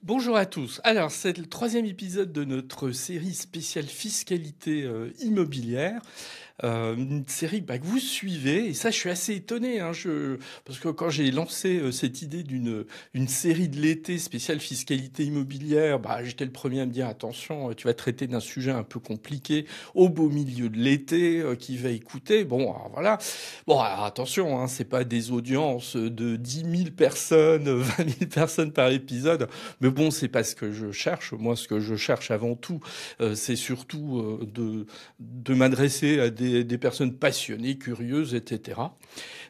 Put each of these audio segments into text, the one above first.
Bonjour à tous. Alors, c'est le troisième épisode de notre série spéciale fiscalité immobilière. Une série que vous suivez, et ça je suis assez étonné, hein, parce que quand j'ai lancé cette idée d'une série de l'été spéciale fiscalité immobilière, j'étais le premier à me dire attention, tu vas traiter d'un sujet un peu compliqué au beau milieu de l'été, qui va écouter. Bon, alors voilà. Bon, alors attention, hein, c'est pas des audiences de 10 000 personnes, 20 000 personnes par épisode, mais bon, c'est pas ce que je cherche. Moi, ce que je cherche avant tout, c'est surtout de m'adresser à des personnes passionnées, curieuses, etc.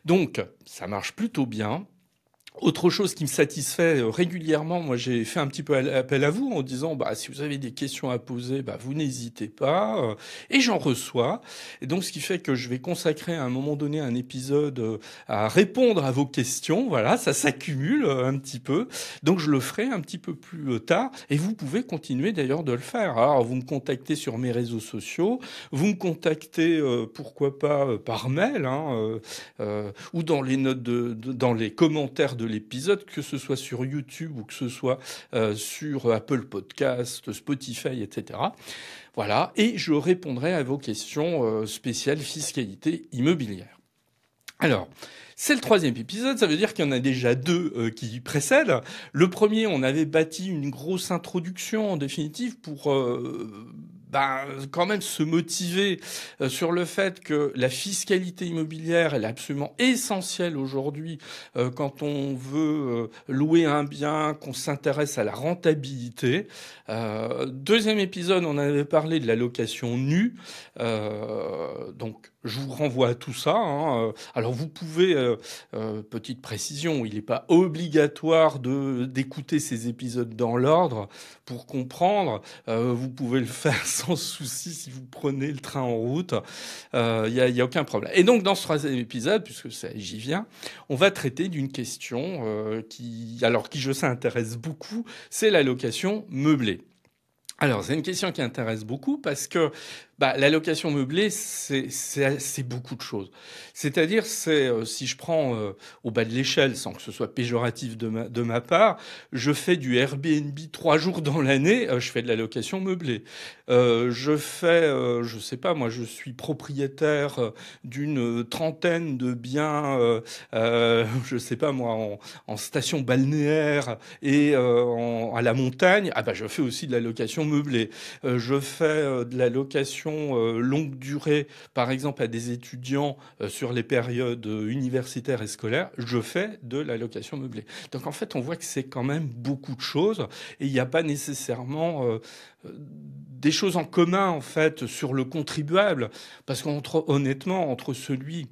Donc, ça marche plutôt bien. Autre chose qui me satisfait régulièrement, moi j'ai fait un petit peu appel à vous en disant si vous avez des questions à poser, vous n'hésitez pas, et j'en reçois. Et donc ce qui fait que je vais consacrer à un moment donné un épisode à répondre à vos questions. Voilà, ça s'accumule un petit peu. Donc je le ferai un petit peu plus tard, et vous pouvez continuer d'ailleurs de le faire. Alors vous me contactez sur mes réseaux sociaux, vous me contactez pourquoi pas par mail, hein, ou dans les notes dans les commentaires de l'épisode, que ce soit sur YouTube ou que ce soit sur Apple Podcast, Spotify, etc. Voilà, et je répondrai à vos questions spéciales fiscalité immobilière. Alors, c'est le troisième épisode, ça veut dire qu'il y en a déjà deux qui précèdent. Le premier, on avait bâti une grosse introduction en définitive pour quand même se motiver sur le fait que la fiscalité immobilière, elle est absolument essentielle aujourd'hui quand on veut louer un bien, qu'on s'intéresse à la rentabilité. Deuxième épisode, on avait parlé de la location nue. Donc, je vous renvoie à tout ça, hein. Alors, vous pouvez, petite précision, il n'est pas obligatoire d'écouter ces épisodes dans l'ordre pour comprendre. Vous pouvez le faire sans souci si vous prenez le train en route. Il y a aucun problème. Et donc, dans ce troisième épisode, puisque j'y viens, on va traiter d'une question qui, je sais, intéresse beaucoup, c'est la location meublée. Alors, c'est une question qui intéresse beaucoup parce que la location meublée, c'est beaucoup de choses. C'est-à-dire, si je prends au bas de l'échelle, sans que ce soit péjoratif de ma part, je fais du Airbnb 3 jours dans l'année, je fais de la location meublée. Je sais pas, moi, je suis propriétaire d'une trentaine de biens, je sais pas moi, en station balnéaire et à la montagne. Je fais aussi de la location meublée. Je fais de la location longue durée, par exemple à des étudiants sur les périodes universitaires et scolaires. Je fais de la location meublée. Donc en fait, on voit que c'est quand même beaucoup de choses et il n'y a pas nécessairement des choses en commun en fait sur le contribuable, parce qu'honnêtement, entre celui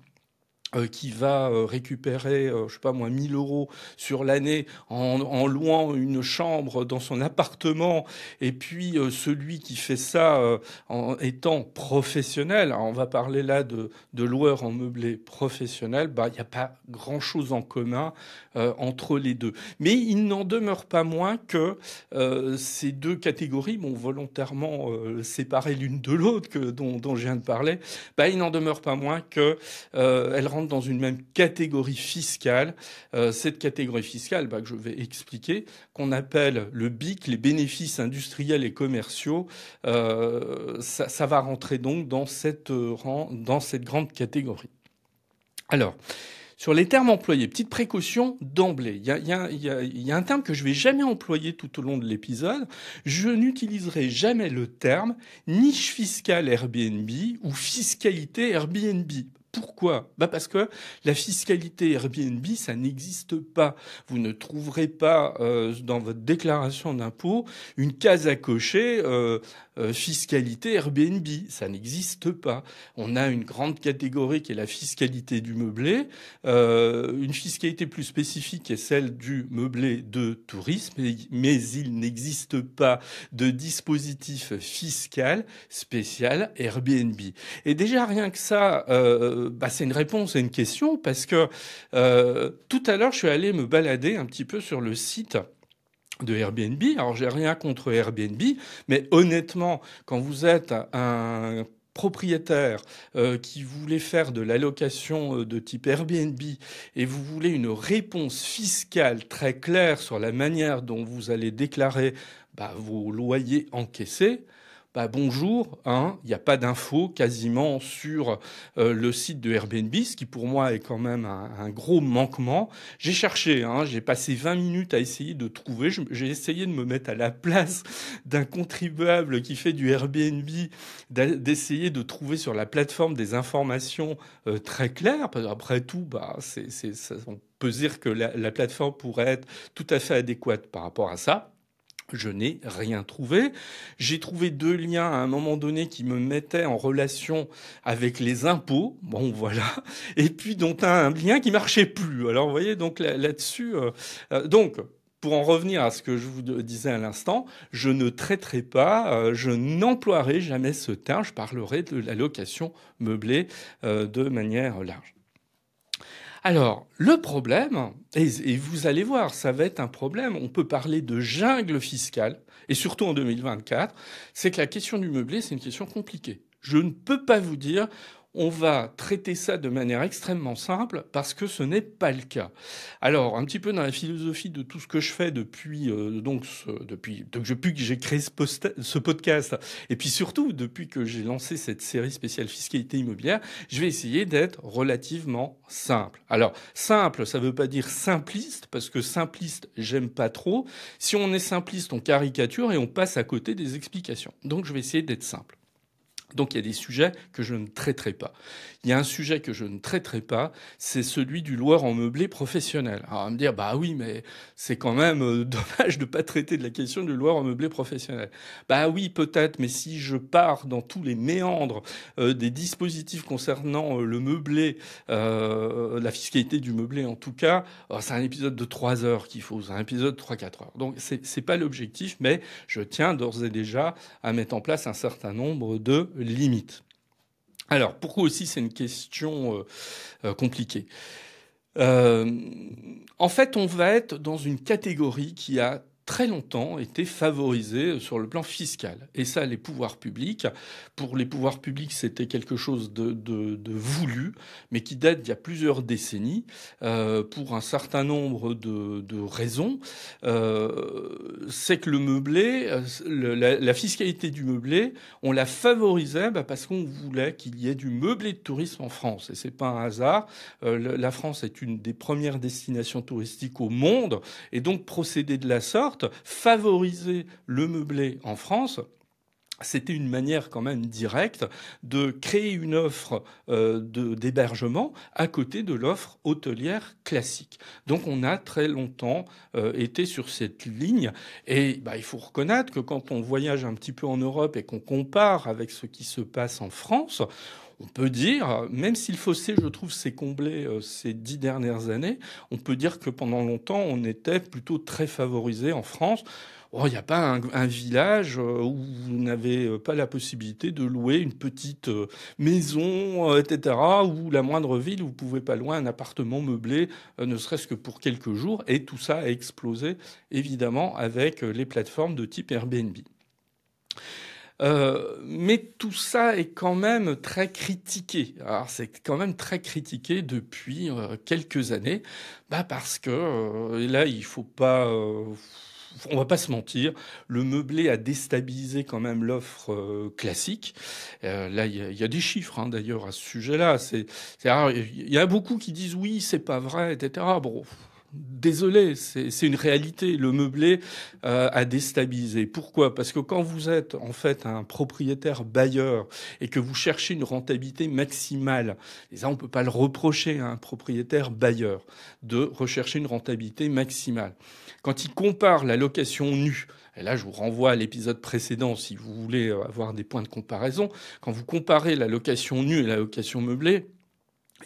qui va récupérer, je sais pas moi, 1 000 euros sur l'année en louant une chambre dans son appartement, et puis celui qui fait ça en étant professionnel, alors on va parler là de loueurs en meublé professionnel, il n'y a pas grand-chose en commun entre les deux. Mais il n'en demeure pas moins que ces deux catégories, volontairement séparées l'une de l'autre, dont je viens de parler, il n'en demeure pas moins que elles rentrent dans une même catégorie fiscale. Cette catégorie fiscale que je vais expliquer, qu'on appelle le BIC, les bénéfices industriels et commerciaux, ça va rentrer donc dans cette grande catégorie. Alors, sur les termes employés, petite précaution d'emblée. Il y a un terme que je vais jamais employer tout au long de l'épisode. Je n'utiliserai jamais le terme niche fiscale Airbnb ou fiscalité Airbnb. Pourquoi ? Parce que la fiscalité Airbnb, ça n'existe pas. Vous ne trouverez pas dans votre déclaration d'impôt une case à cocher fiscalité Airbnb. Ça n'existe pas. On a une grande catégorie qui est la fiscalité du meublé. Une fiscalité plus spécifique est celle du meublé de tourisme, mais il n'existe pas de dispositif fiscal spécial Airbnb. Et déjà, rien que ça, c'est une réponse à une question, parce que tout à l'heure, je suis allé me balader un petit peu sur le site de Airbnb. Alors, j'ai rien contre Airbnb, mais honnêtement, quand vous êtes un propriétaire qui voulait faire de la location de type Airbnb et vous voulez une réponse fiscale très claire sur la manière dont vous allez déclarer vos loyers encaissés, bonjour, hein, il n'y a pas d'infos quasiment sur le site de Airbnb, ce qui pour moi est quand même un gros manquement. J'ai cherché, hein, j'ai passé 20 minutes à essayer de trouver, j'ai essayé de me mettre à la place d'un contribuable qui fait du Airbnb, d'essayer de trouver sur la plateforme des informations très claires, parce qu'après tout, on peut dire que la plateforme pourrait être tout à fait adéquate par rapport à ça. Je n'ai rien trouvé. J'ai trouvé 2 liens à un moment donné qui me mettaient en relation avec les impôts. Bon, voilà. Et puis, dont un lien qui marchait plus. Alors, vous voyez, donc là-dessus... donc, pour en revenir à ce que je vous disais à l'instant, je ne traiterai pas, je n'emploierai jamais ce terme. Je parlerai de la location meublée de manière large. Alors, le problème, et vous allez voir, ça va être un problème, on peut parler de jungle fiscale, et surtout en 2024, c'est que la question du meublé, c'est une question compliquée. Je ne peux pas vous dire, on va traiter ça de manière extrêmement simple, parce que ce n'est pas le cas. Alors, un petit peu dans la philosophie de tout ce que je fais depuis que j'ai créé ce podcast, et puis surtout depuis que j'ai lancé cette série spéciale fiscalité immobilière, je vais essayer d'être relativement simple. Alors, simple, ça ne veut pas dire simpliste, parce que simpliste, j'aime pas trop. Si on est simpliste, on caricature et on passe à côté des explications. Donc, je vais essayer d'être simple. Donc il y a des sujets que je ne traiterai pas. Il y a un sujet que je ne traiterai pas, c'est celui du loueur en meublé professionnel. Alors on va me dire, oui, mais c'est quand même dommage de ne pas traiter de la question du loueur en meublé professionnel. Oui, peut-être, mais si je pars dans tous les méandres des dispositifs concernant le meublé, la fiscalité du meublé en tout cas, c'est un épisode de 3 heures qu'il faut, c'est un épisode de 3-4 heures. Donc c'est pas l'objectif, mais je tiens d'ores et déjà à mettre en place un certain nombre de limites. Alors, pourquoi aussi c'est une question compliquée ? En fait, on va être dans une catégorie qui a très longtemps été favorisée sur le plan fiscal. Et ça, les pouvoirs publics, pour les pouvoirs publics, c'était quelque chose de voulu, mais qui date d'il y a plusieurs décennies, pour un certain nombre de raisons. C'est que le meublé, la fiscalité du meublé, on la favorisait parce qu'on voulait qu'il y ait du meublé de tourisme en France. Et c'est pas un hasard. La France est une des premières destinations touristiques au monde, et donc procéder de la sorte, favoriser le meublé en France, c'était une manière quand même directe de créer une offre d'hébergement à côté de l'offre hôtelière classique. Donc on a très longtemps été sur cette ligne, et il faut reconnaître que quand on voyage un petit peu en Europe et qu'on compare avec ce qui se passe en France, on peut dire, même si le fossé, je trouve, s'est comblé ces 10 dernières années, on peut dire que pendant longtemps, on était plutôt très favorisé en France. Il n'y a pas un village où vous n'avez pas la possibilité de louer une petite maison, etc., ou la moindre ville où vous pouvez pas loin un appartement meublé, ne serait-ce que pour quelques jours. Et tout ça a explosé, évidemment, avec les plateformes de type Airbnb. Mais tout ça est quand même très critiqué. Alors c'est quand même très critiqué depuis quelques années, parce que là il faut pas, on va pas se mentir, le meublé a déstabilisé quand même l'offre classique. Là il y a des chiffres d'ailleurs à ce sujet-là. Il y a beaucoup qui disent oui c'est pas vrai, etc. Bon. Désolé, c'est une réalité. Le meublé a déstabilisé. Pourquoi ? Parce que quand vous êtes en fait un propriétaire bailleur et que vous cherchez une rentabilité maximale, et ça on peut pas le reprocher à un propriétaire bailleur de rechercher une rentabilité maximale. Quand il compare la location nue, et là je vous renvoie à l'épisode précédent si vous voulez avoir des points de comparaison, quand vous comparez la location nue et la location meublée,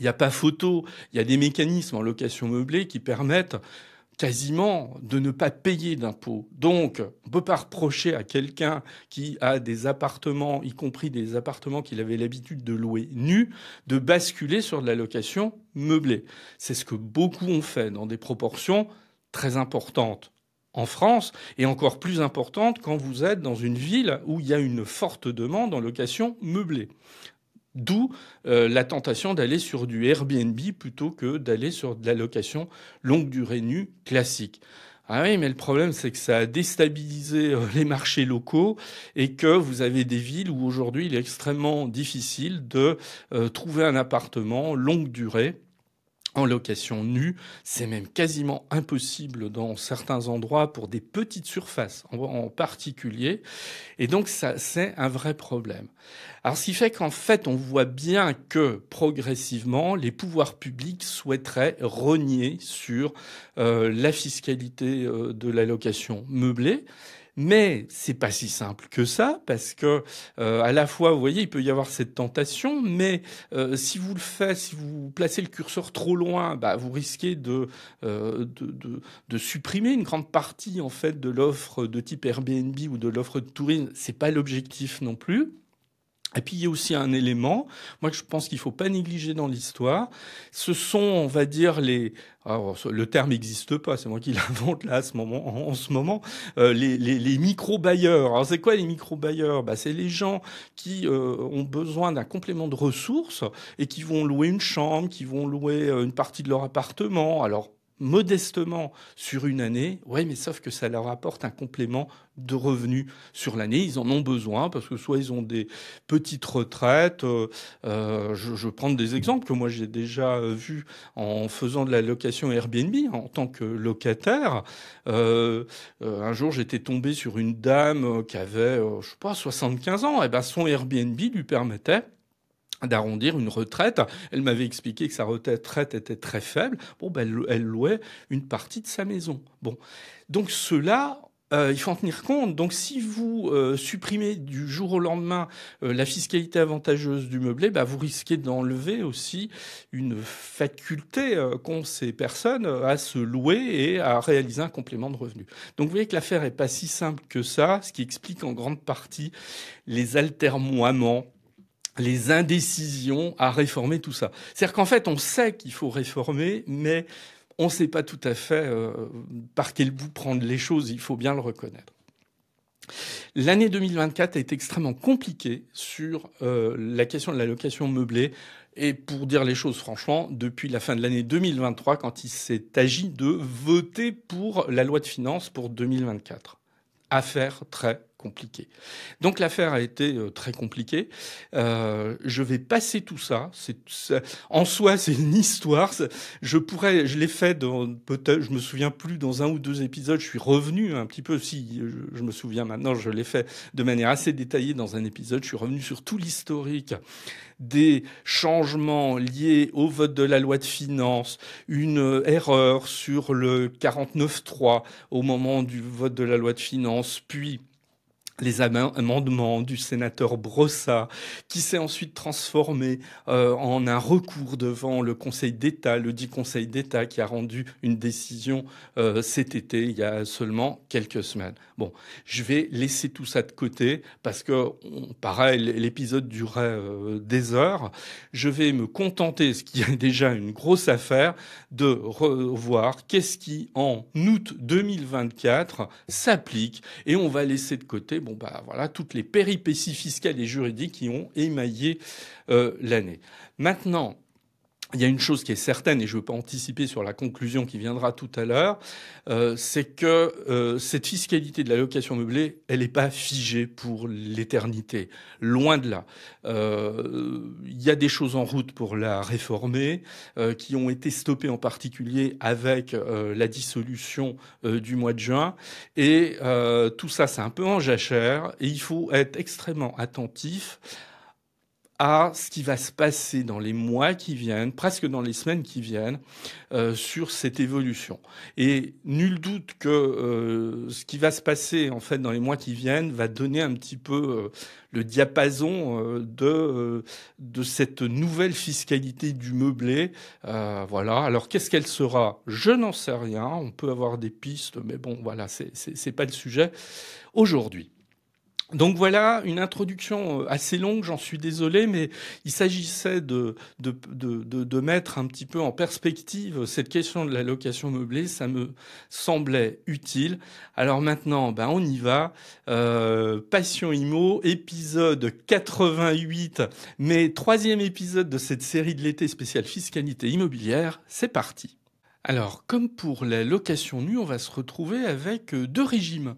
il n'y a pas photo, il y a des mécanismes en location meublée qui permettent quasiment de ne pas payer d'impôts. Donc, on ne peut pas reprocher à quelqu'un qui a des appartements, y compris des appartements qu'il avait l'habitude de louer nus, de basculer sur de la location meublée. C'est ce que beaucoup ont fait dans des proportions très importantes. en France, et encore plus importante quand vous êtes dans une ville où il y a une forte demande en location meublée. D'où la tentation d'aller sur du Airbnb plutôt que d'aller sur de la location longue durée nue classique. Ah oui, mais le problème, c'est que ça a déstabilisé les marchés locaux et que vous avez des villes où aujourd'hui il est extrêmement difficile de trouver un appartement longue durée en location nue. C'est même quasiment impossible dans certains endroits pour des petites surfaces en particulier. Et donc, ça, c'est un vrai problème. Alors, ce qui fait qu'en fait, on voit bien que progressivement, les pouvoirs publics souhaiteraient rogner sur la fiscalité de la location meublée. Mais c'est pas si simple que ça, parce que à la fois, vous voyez, il peut y avoir cette tentation, mais si vous le faites, si vous placez le curseur trop loin, bah, vous risquez de supprimer une grande partie en fait de l'offre de type Airbnb ou de l'offre de tourisme. C'est pas l'objectif non plus. Et puis il y a aussi un élément, moi que je pense qu'il faut pas négliger dans l'histoire, ce sont, on va dire, alors, le terme n'existe pas, c'est moi qui l'invente là en ce moment, les micro-bailleurs. Alors c'est quoi les micro-bailleurs? Bah, c'est les gens qui ont besoin d'un complément de ressources et qui vont louer une chambre, qui vont louer une partie de leur appartement. Alors modestement sur une année, ouais, mais sauf que ça leur apporte un complément de revenus sur l'année. Ils en ont besoin parce que soit ils ont des petites retraites. Je vais prendre des exemples que moi j'ai déjà vus en faisant de la location Airbnb en tant que locataire. Un jour, j'étais tombé sur une dame qui avait, je sais pas, 75 ans. Et ben, son Airbnb lui permettait d'arrondir une retraite. Elle m'avait expliqué que sa retraite était très faible. Bon, ben, elle louait une partie de sa maison. Bon. Donc, cela, il faut en tenir compte. Donc, si vous supprimez du jour au lendemain la fiscalité avantageuse du meublé, bah, vous risquez d'enlever aussi une faculté qu'ont ces personnes à se louer et à réaliser un complément de revenu. Donc, vous voyez que l'affaire est pas si simple que ça, ce qui explique en grande partie les atermoiements, les indécisions à réformer tout ça. C'est-à-dire qu'en fait, on sait qu'il faut réformer, mais on ne sait pas tout à fait par quel bout prendre les choses, il faut bien le reconnaître. L'année 2024 a été extrêmement compliquée sur la question de la location meublée. Et pour dire les choses franchement, depuis la fin de l'année 2023, quand il s'est agi de voter pour la loi de finances pour 2024. Affaire très compliquée. Donc l'affaire a été très compliquée. Je vais passer tout ça. En soi, c'est une histoire. Je l'ai fait peut-être, je me souviens plus, dans un ou deux épisodes. Je suis revenu un petit peu, si je me souviens maintenant, je l'ai fait de manière assez détaillée dans un épisode. Je suis revenu sur tout l'historique des changements liés au vote de la loi de finances, une erreur sur le 49.3 au moment du vote de la loi de finances, puis les amendements du sénateur Brossat, qui s'est ensuite transformé en un recours devant le Conseil d'État, le dit Conseil d'État, qui a rendu une décision cet été, il y a seulement quelques semaines. Bon, je vais laisser tout ça de côté, parce que, pareil, l'épisode durait des heures. Je vais me contenter, ce qui est déjà une grosse affaire, de revoir qu'est-ce qui, en août 2024, s'applique, et on va laisser de côté voilà, toutes les péripéties fiscales et juridiques qui ont émaillé l'année. Maintenant, il y a une chose qui est certaine, et je ne veux pas anticiper sur la conclusion qui viendra tout à l'heure, c'est que cette fiscalité de la location meublée, elle n'est pas figée pour l'éternité. Loin de là. Il y a des choses en route pour la réformer, qui ont été stoppées en particulier avec la dissolution du mois de juin. Et tout ça, c'est un peu en jachère, et il faut être extrêmement attentif à ce qui va se passer dans les mois qui viennent, presque dans les semaines qui viennent, sur cette évolution. Et nul doute que ce qui va se passer en fait dans les mois qui viennent va donner un petit peu le diapason de cette nouvelle fiscalité du meublé. Voilà. Alors qu'est-ce qu'elle sera? Je n'en sais rien. On peut avoir des pistes, mais bon, voilà, c'est pas le sujet aujourd'hui. Donc voilà une introduction assez longue, j'en suis désolé, mais il s'agissait de mettre un petit peu en perspective cette question de la location meublée, ça me semblait utile. Alors maintenant, on y va. Passion Immo, épisode 88, mais troisième épisode de cette série de l'été spéciale fiscalité immobilière, c'est parti. Alors, comme pour la location nue, on va se retrouver avec deux régimes.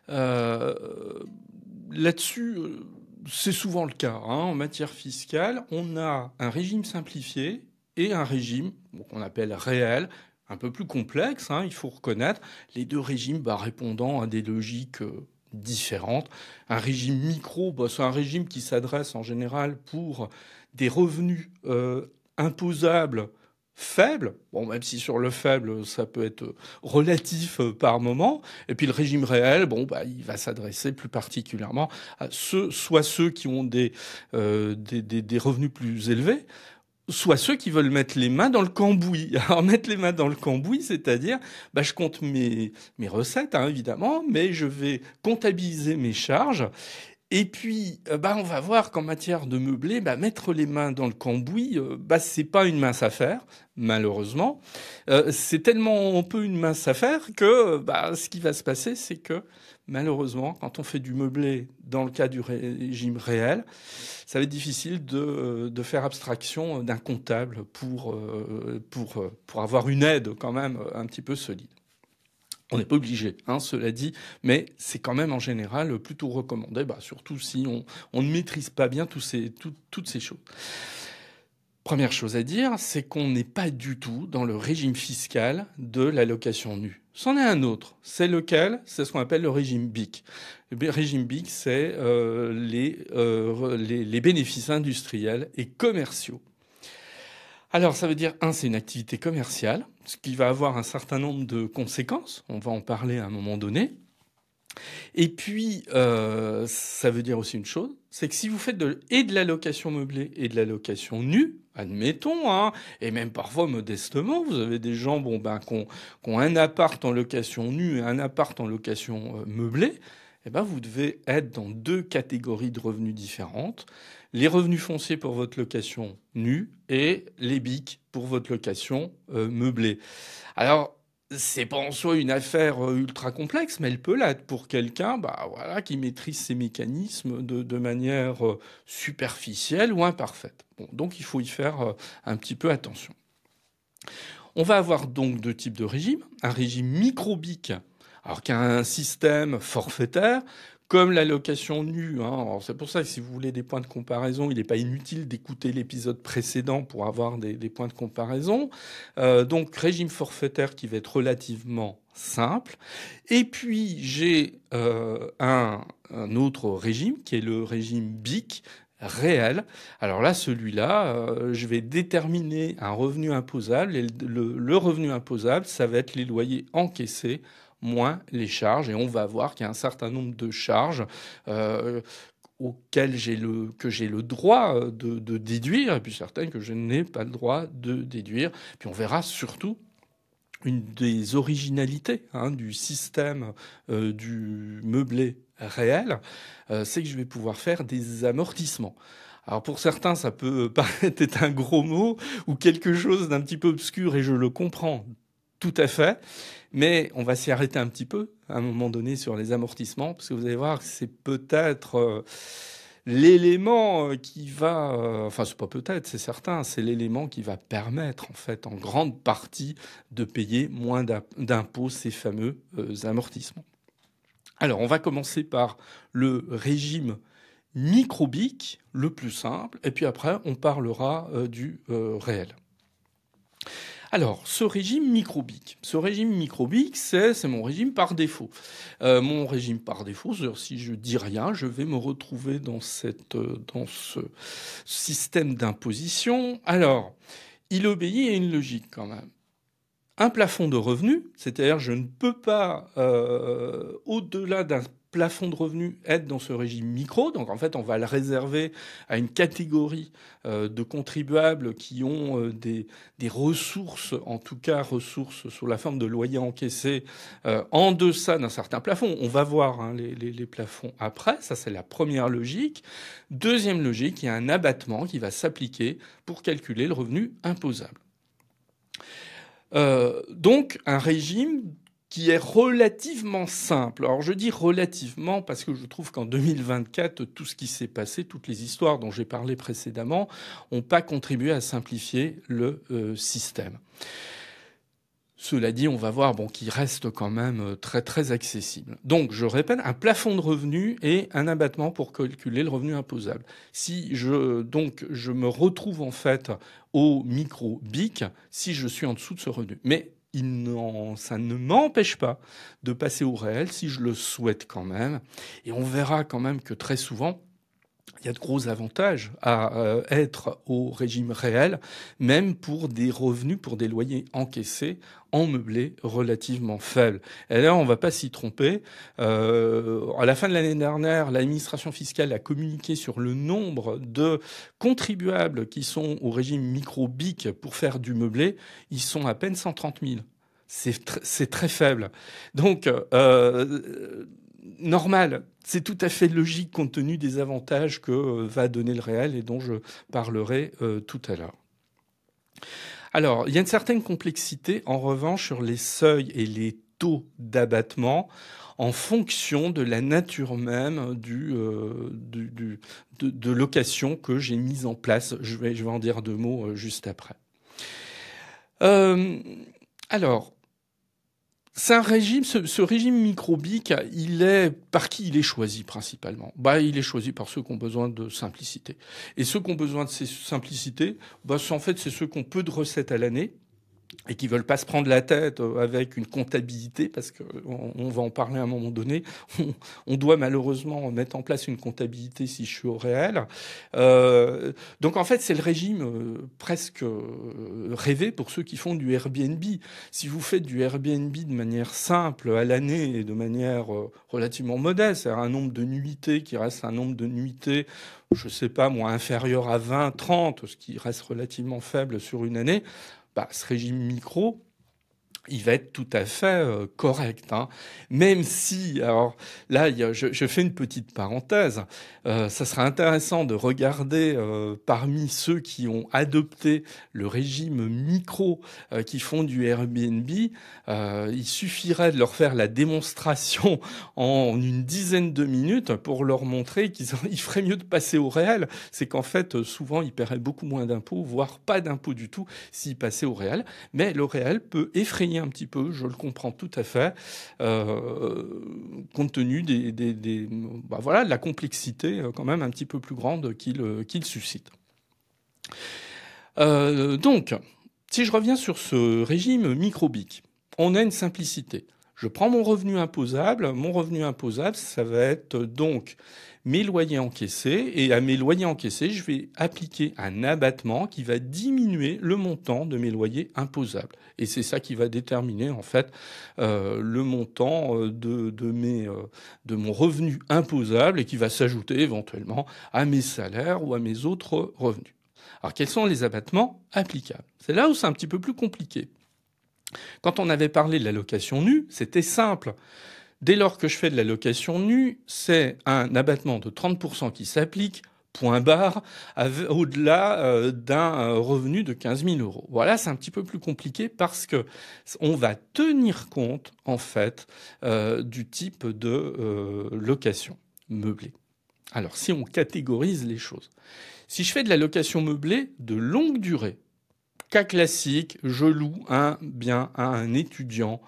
Euh, Là-dessus, c'est souvent le cas. En matière fiscale, on a un régime simplifié et un régime qu'on appelle réel, un peu plus complexe, il faut reconnaître. Les deux régimes répondant à des logiques différentes. Un régime micro, c'est un régime qui s'adresse en général pour des revenus imposables faible, même si sur le faible, ça peut être relatif par moment. Et puis le régime réel, il va s'adresser plus particulièrement à soit ceux qui ont des revenus plus élevés, soit ceux qui veulent mettre les mains dans le cambouis. Alors mettre les mains dans le cambouis, c'est-à-dire, je compte mes recettes, évidemment, mais je vais comptabiliser mes charges. Et puis, on va voir qu'en matière de meublé, mettre les mains dans le cambouis, c'est pas une mince affaire, malheureusement. C'est tellement peu une mince affaire que, ce qui va se passer, c'est que, malheureusement, quand on fait du meublé dans le cas du régime réel, ça va être difficile de faire abstraction d'un comptable pour avoir une aide quand même un petit peu solide. On n'est pas obligé, cela dit, mais c'est quand même en général plutôt recommandé, surtout si on ne maîtrise pas bien toutes ces choses. Première chose à dire, c'est qu'on n'est pas du tout dans le régime fiscal de la location nue. C'en est un autre. C'est lequel? C'est ce qu'on appelle le régime BIC. Le régime BIC, c'est les bénéfices industriels et commerciaux. Alors, ça veut dire, c'est une activité commerciale, ce qui va avoir un certain nombre de conséquences. On va en parler à un moment donné. Et puis, ça veut dire aussi une chose, c'est que si vous faites de la location meublée et de la location nue, admettons, et même parfois modestement, vous avez des gens qui ont un appart en location nue et un appart en location meublée, vous devez être dans deux catégories de revenus différentes. Les revenus fonciers pour votre location nue et les BIC pour votre location meublée. Alors, c'est pas en soi une affaire ultra complexe, mais elle peut l'être pour quelqu'un qui maîtrise ces mécanismes de manière superficielle ou imparfaite. Donc il faut y faire un petit peu attention. On va avoir donc deux types de régimes. Un régime micro-BIC, alors qui a un système forfaitaire, comme la location nue. Alors c'est pour ça que si vous voulez des points de comparaison, il n'est pas inutile d'écouter l'épisode précédent pour avoir des points de comparaison. Donc régime forfaitaire qui va être relativement simple. Et puis j'ai un autre régime qui est le régime BIC réel. Alors là, celui-là, je vais déterminer un revenu imposable et le revenu imposable, ça va être les loyers encaissés moins les charges, et on va voir qu'il y a un certain nombre de charges auxquelles j'ai le droit de déduire, et puis certaines que je n'ai pas le droit de déduire. Puis on verra surtout une des originalités du système du meublé réel, c'est que je vais pouvoir faire des amortissements. Alors pour certains, ça peut paraître être un gros mot ou quelque chose d'un petit peu obscur, et je le comprends tout à fait. Mais on va s'y arrêter un petit peu, à un moment donné, sur les amortissements, parce que vous allez voir que c'est peut-être l'élément qui va... enfin, c'est pas peut-être, c'est certain, c'est l'élément qui va permettre, en fait, en grande partie, de payer moins d'impôts, ces fameux amortissements. Alors, on va commencer par le régime micro-BIC, le plus simple, et puis après, on parlera du réel. Alors, ce régime micro-BIC, c'est mon régime par défaut. Mon régime par défaut, c'est-à-dire si je dis rien, je vais me retrouver dans ce système d'imposition. Alors, il obéit à une logique quand même. un plafond de revenus, c'est-à-dire je ne peux pas, au-delà d'un plafond de revenus, être dans ce régime micro. Donc en fait, on va le réserver à une catégorie de contribuables qui ont des ressources, en tout cas ressources sous la forme de loyers encaissés, en deçà d'un certain plafond. On va voir hein, les plafonds après. Ça, c'est la première logique. Deuxième logique, il y a un abattement qui va s'appliquer pour calculer le revenu imposable. Donc un régime qui est relativement simple. Alors je dis relativement parce que je trouve qu'en 2024, tout ce qui s'est passé, toutes les histoires dont j'ai parlé précédemment, n'ont pas contribué à simplifier le système. Cela dit, on va voir qu'il reste quand même très très accessible. Donc, je répète, un plafond de revenus et un abattement pour calculer le revenu imposable. Si je me retrouve en fait au micro-BIC si je suis en dessous de ce revenu. Mais ça ne m'empêche pas de passer au réel si je le souhaite quand même. Et on verra quand même que très souvent, il y a de gros avantages à être au régime réel, même pour des revenus, pour des loyers encaissés en meublé relativement faibles. Et là, on ne va pas s'y tromper. À la fin de l'année dernière, l'administration fiscale a communiqué sur le nombre de contribuables qui sont au régime micro-BIC pour faire du meublé. Ils sont à peine 130 000. C'est très faible. Donc, normal. C'est tout à fait logique compte tenu des avantages que va donner le réel et dont je parlerai tout à l'heure. Alors, il y a une certaine complexité, en revanche, sur les seuils et les taux d'abattement en fonction de la nature même de location que j'ai mise en place. Je vais en dire deux mots juste après. Alors, c'est un régime, ce régime micro-BIC, par qui il est choisi principalement? Il est choisi par ceux qui ont besoin de simplicité. Et ceux qui ont besoin de simplicité, c'est ceux qui ont peu de recettes à l'année et qui veulent pas se prendre la tête avec une comptabilité, parce qu'on va en parler à un moment donné. On doit malheureusement mettre en place une comptabilité si je suis au réel. Donc en fait, c'est le régime presque rêvé pour ceux qui font du Airbnb. Si vous faites du Airbnb de manière simple à l'année et de manière relativement modeste, c'est-à-dire un nombre de nuitées qui reste un nombre de nuitées, je sais pas moi, inférieur à 20, 30, ce qui reste relativement faible sur une année, ce régime micro, il va être tout à fait correct. Hein. Même si, alors là, je fais une petite parenthèse, ça serait intéressant de regarder parmi ceux qui ont adopté le régime micro, qui font du Airbnb, il suffirait de leur faire la démonstration en une dizaine de minutes pour leur montrer qu'il ferait mieux de passer au réel. C'est qu'en fait, souvent, ils paieraient beaucoup moins d'impôts, voire pas d'impôts du tout, s'ils passaient au réel. Mais le réel peut effrayer un petit peu, je le comprends tout à fait, compte tenu de la complexité quand même un petit peu plus grande qu'il suscite. Donc, si je reviens sur ce régime micro-BIC, on a une simplicité. Je prends mon revenu imposable. Mon revenu imposable, ça va être donc mes loyers encaissés. Et à mes loyers encaissés, je vais appliquer un abattement qui va diminuer le montant de mes loyers imposables. Et c'est ça qui va déterminer en fait le montant de mon revenu imposable et qui va s'ajouter éventuellement à mes salaires ou à mes autres revenus. Alors quels sont les abattements applicables? C'est là où c'est un petit peu plus compliqué. Quand on avait parlé de la location nue, c'était simple. Dès lors que je fais de la location nue, c'est un abattement de 30% qui s'applique, point barre, au-delà d'un revenu de 15 000 euros. Voilà, c'est un petit peu plus compliqué parce que on va tenir compte, en fait, du type de location meublée. Alors, si on catégorise les choses, si je fais de la location meublée de longue durée, cas classique, je loue un bien à un étudiant,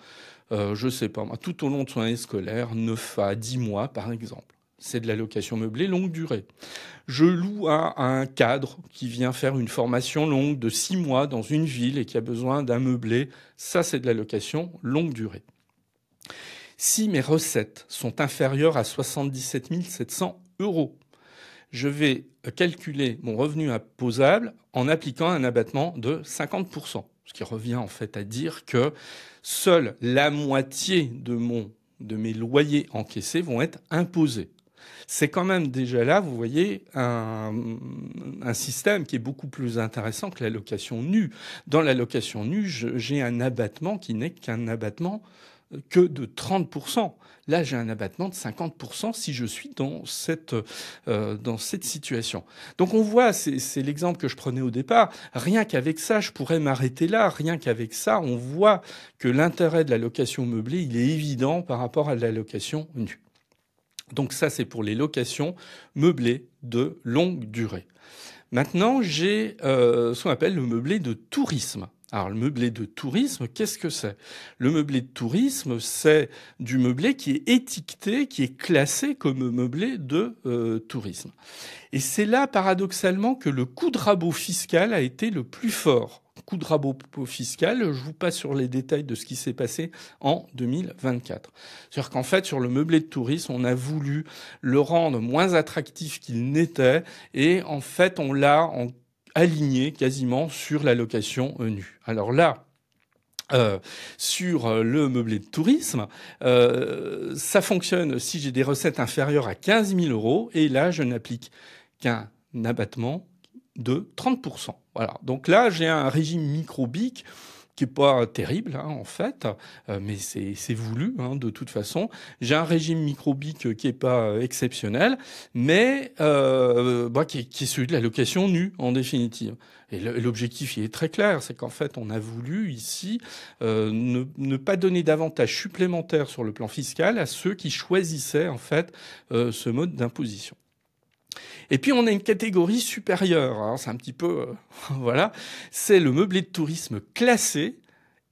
je sais pas moi, tout au long de son année scolaire, 9 à 10 mois par exemple. C'est de la location meublée longue durée. Je loue à un cadre qui vient faire une formation longue de 6 mois dans une ville et qui a besoin d'un meublé. Ça, c'est de la location longue durée. Si mes recettes sont inférieures à 77 700 euros, je vais calculer mon revenu imposable en appliquant un abattement de 50%, Ce qui revient en fait à dire que seule la moitié de mes loyers encaissés vont être imposés. C'est quand même déjà là, vous voyez, un système qui est beaucoup plus intéressant que la location nue. Dans la location nue, j'ai un abattement qui n'est qu'un abattement que de 30%. Là, j'ai un abattement de 50% si je suis dans cette situation. Donc on voit, c'est l'exemple que je prenais au départ, rien qu'avec ça, je pourrais m'arrêter là, rien qu'avec ça, on voit que l'intérêt de la location meublée, il est évident par rapport à la location nue. Donc ça, c'est pour les locations meublées de longue durée. Maintenant, j'ai ce qu'on appelle le meublé de tourisme. Alors, le meublé de tourisme, qu'est-ce que c'est? Le meublé de tourisme, c'est du meublé qui est étiqueté, qui est classé comme meublé de tourisme. Et c'est là, paradoxalement, que le coup de rabot fiscal a été le plus fort. Coup de rabot fiscal, je vous passe sur les détails de ce qui s'est passé en 2024. C'est-à-dire qu'en fait, sur le meublé de tourisme, on a voulu le rendre moins attractif qu'il n'était, et en fait, on l'a aligné quasiment sur la location nue. Alors là, sur le meublé de tourisme, ça fonctionne si j'ai des recettes inférieures à 15 000 euros, et là, je n'applique qu'un abattement de 30%. Voilà. Donc là, j'ai un régime micro-BIC qui est pas terrible, hein, en fait, mais c'est voulu, hein, de toute façon. J'ai un régime micro-BIC qui est pas exceptionnel, mais qui est celui de la location nue, en définitive. Et l'objectif, il est très clair, c'est qu'en fait, on a voulu ici ne pas donner d'avantages supplémentaires sur le plan fiscal à ceux qui choisissaient en fait ce mode d'imposition. Et puis on a une catégorie supérieure, hein, c'est un petit peu, voilà, c'est le meublé de tourisme classé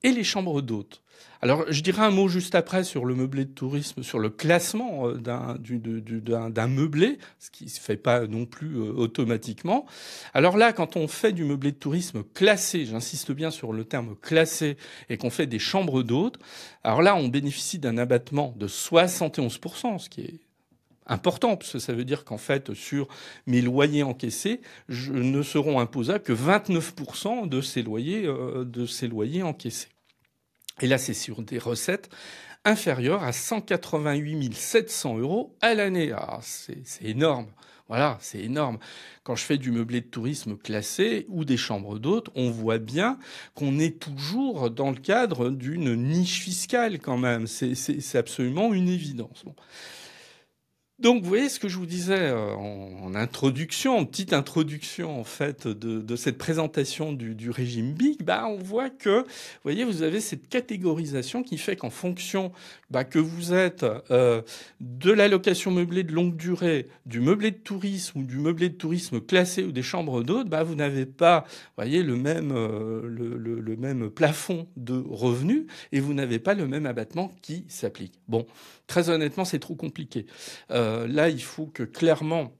et les chambres d'hôtes. Alors je dirai un mot juste après sur le meublé de tourisme, sur le classement d'un meublé, ce qui se fait pas non plus automatiquement. Alors là, quand on fait du meublé de tourisme classé, j'insiste bien sur le terme classé, et qu'on fait des chambres d'hôtes, alors là on bénéficie d'un abattement de 71%, ce qui est important, parce que ça veut dire qu'en fait, sur mes loyers encaissés, ne seront imposables que 29% de ces loyers encaissés. Et là, c'est sur des recettes inférieures à 188 700 euros à l'année. Ah, c'est énorme. Voilà, c'est énorme. Quand je fais du meublé de tourisme classé ou des chambres d'hôtes, on voit bien qu'on est toujours dans le cadre d'une niche fiscale quand même. C'est absolument une évidence. Bon. Donc, vous voyez ce que je vous disais en introduction, en petite introduction en fait de cette présentation du régime BIC. On voit que, vous voyez, vous avez cette catégorisation qui fait qu'en fonction que vous êtes de la location meublée de longue durée, du meublé de tourisme ou du meublé de tourisme classé ou des chambres d'hôtes, vous n'avez pas, vous voyez, le même plafond de revenus et vous n'avez pas le même abattement qui s'applique. Bon, très honnêtement, c'est trop compliqué. Là, il faut que clairement,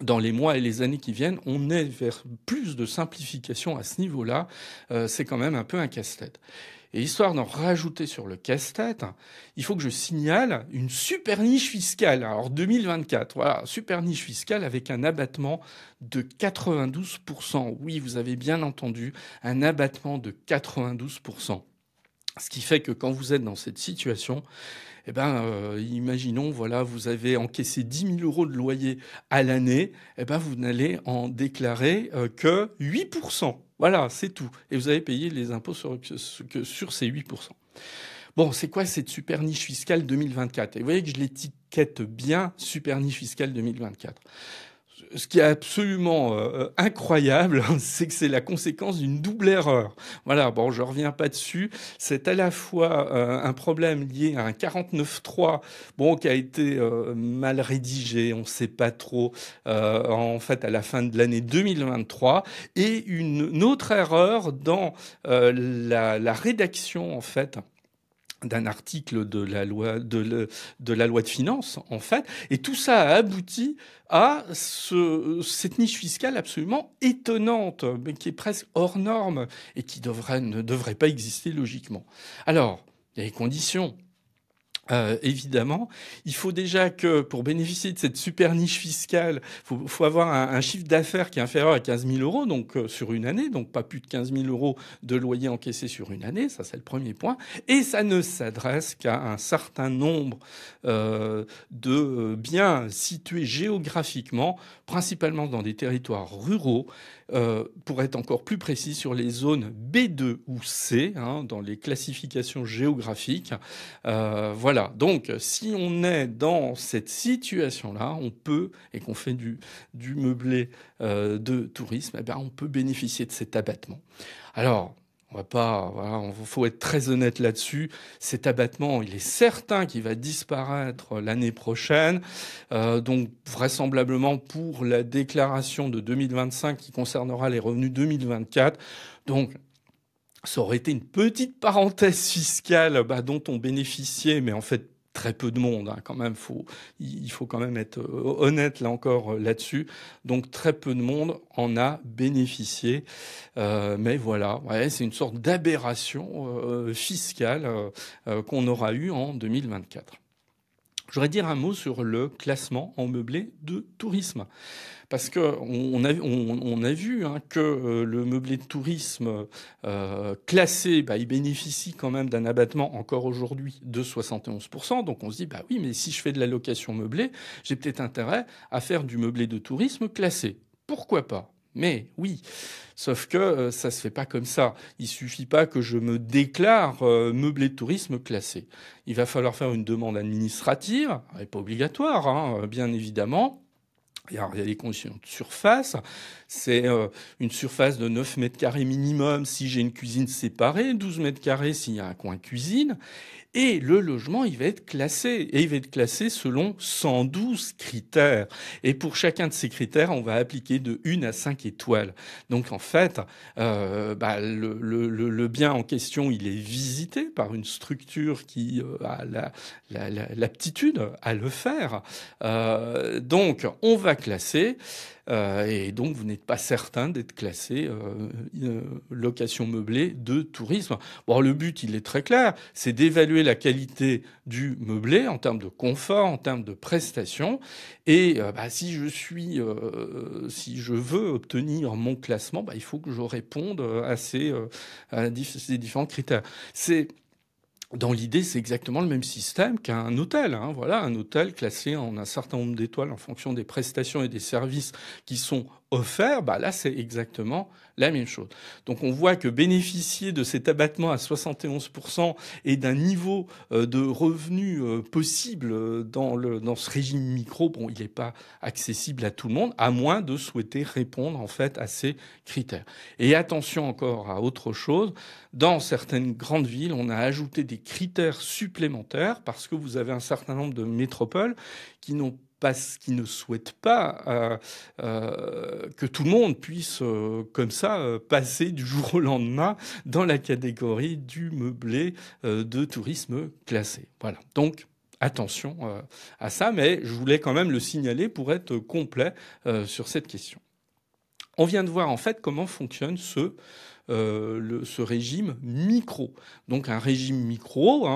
dans les mois et les années qui viennent, on ait vers plus de simplification à ce niveau-là. C'est quand même un peu un casse-tête. Et histoire d'en rajouter sur le casse-tête, il faut que je signale une super niche fiscale. Alors 2024, voilà, super niche fiscale avec un abattement de 92%. Oui, vous avez bien entendu, un abattement de 92%. Ce qui fait que quand vous êtes dans cette situation, imaginons, voilà, vous avez encaissé 10 000 euros de loyer à l'année, vous n'allez en déclarer que 8%. Voilà, c'est tout. Et vous avez payé les impôts sur ces 8%. Bon, c'est quoi cette super niche fiscale 2024? Et vous voyez que je l'étiquette bien, super niche fiscale 2024. Ce qui est absolument incroyable, c'est que c'est la conséquence d'une double erreur. Voilà, bon, je reviens pas dessus. C'est à la fois un problème lié à un 49.3, bon, qui a été mal rédigé, on sait pas trop, en fait, à la fin de l'année 2023, et une autre erreur dans la rédaction, en fait, d'un article de la loi de finances, en fait. Et tout ça a abouti à cette niche fiscale absolument étonnante, mais qui est presque hors norme et qui ne devrait pas exister logiquement. Alors, il y a les conditions. Évidemment, il faut déjà que, pour bénéficier de cette super niche fiscale, faut avoir un chiffre d'affaires qui est inférieur à 15 000 euros, donc sur une année, donc pas plus de 15 000 euros de loyer encaissé sur une année, ça c'est le premier point. Et ça ne s'adresse qu'à un certain nombre de biens situés géographiquement, principalement dans des territoires ruraux, pour être encore plus précis sur les zones B2 ou C, hein, dans les classifications géographiques. Voilà. Donc, si on est dans cette situation-là, on peut, et qu'on fait du meublé de tourisme, eh bien, on peut bénéficier de cet abattement. Alors, on va pas, voilà, faut être très honnête là-dessus. Cet abattement, il est certain qu'il va disparaître l'année prochaine. Donc, vraisemblablement pour la déclaration de 2025 qui concernera les revenus 2024. Donc, ça aurait été une petite parenthèse fiscale dont on bénéficiait, mais en fait très peu de monde, hein, quand même. Il faut quand même être honnête là encore là-dessus. Donc très peu de monde en a bénéficié, mais voilà, ouais, c'est une sorte d'aberration fiscale qu'on aura eue en 2024. Je voudrais dire un mot sur le classement en meublé de tourisme. Parce qu'on a vu hein, que le meublé de tourisme classé, il bénéficie quand même d'un abattement encore aujourd'hui de 71%. Donc on se dit, oui, mais si je fais de la location meublée, j'ai peut-être intérêt à faire du meublé de tourisme classé. Pourquoi pas ? Mais oui, sauf que ça se fait pas comme ça. Il suffit pas que je me déclare meublé de tourisme classé. Il va falloir faire une demande administrative, elle n'est pas obligatoire, hein, bien évidemment. Il y a les conditions de surface. C'est une surface de 9 mètres carrés minimum si j'ai une cuisine séparée, 12 mètres carrés s'il y a un coin cuisine. Et le logement, il va être classé. Et il va être classé selon 112 critères. Et pour chacun de ces critères, on va appliquer de 1 à 5 étoiles. Donc en fait, le bien en question, il est visité par une structure qui a l'aptitude à le faire. Donc on va classer. Et donc, vous n'êtes pas certain d'être classé location meublée de tourisme. Bon, le but, il est très clair, c'est d'évaluer la qualité du meublé en termes de confort, en termes de prestations. Et si je veux obtenir mon classement, il faut que je réponde à ces différents critères. Dans l'idée, c'est exactement le même système qu'un hôtel. Hein. Voilà, un hôtel classé en un certain nombre d'étoiles en fonction des prestations et des services qui sont offerts. Là, c'est exactement la même chose. Donc, on voit que bénéficier de cet abattement à 71% et d'un niveau de revenu possible dans ce régime micro, il n'est pas accessible à tout le monde, à moins de souhaiter répondre en fait à ces critères. Et attention encore à autre chose. Dans certaines grandes villes, on a ajouté des critères supplémentaires parce que vous avez un certain nombre de métropoles qui ne souhaitent pas que tout le monde puisse comme ça passer du jour au lendemain dans la catégorie du meublé de tourisme classé. Voilà. Donc attention à ça, mais je voulais quand même le signaler pour être complet sur cette question. On vient de voir en fait comment fonctionne ce régime micro. Donc un régime micro,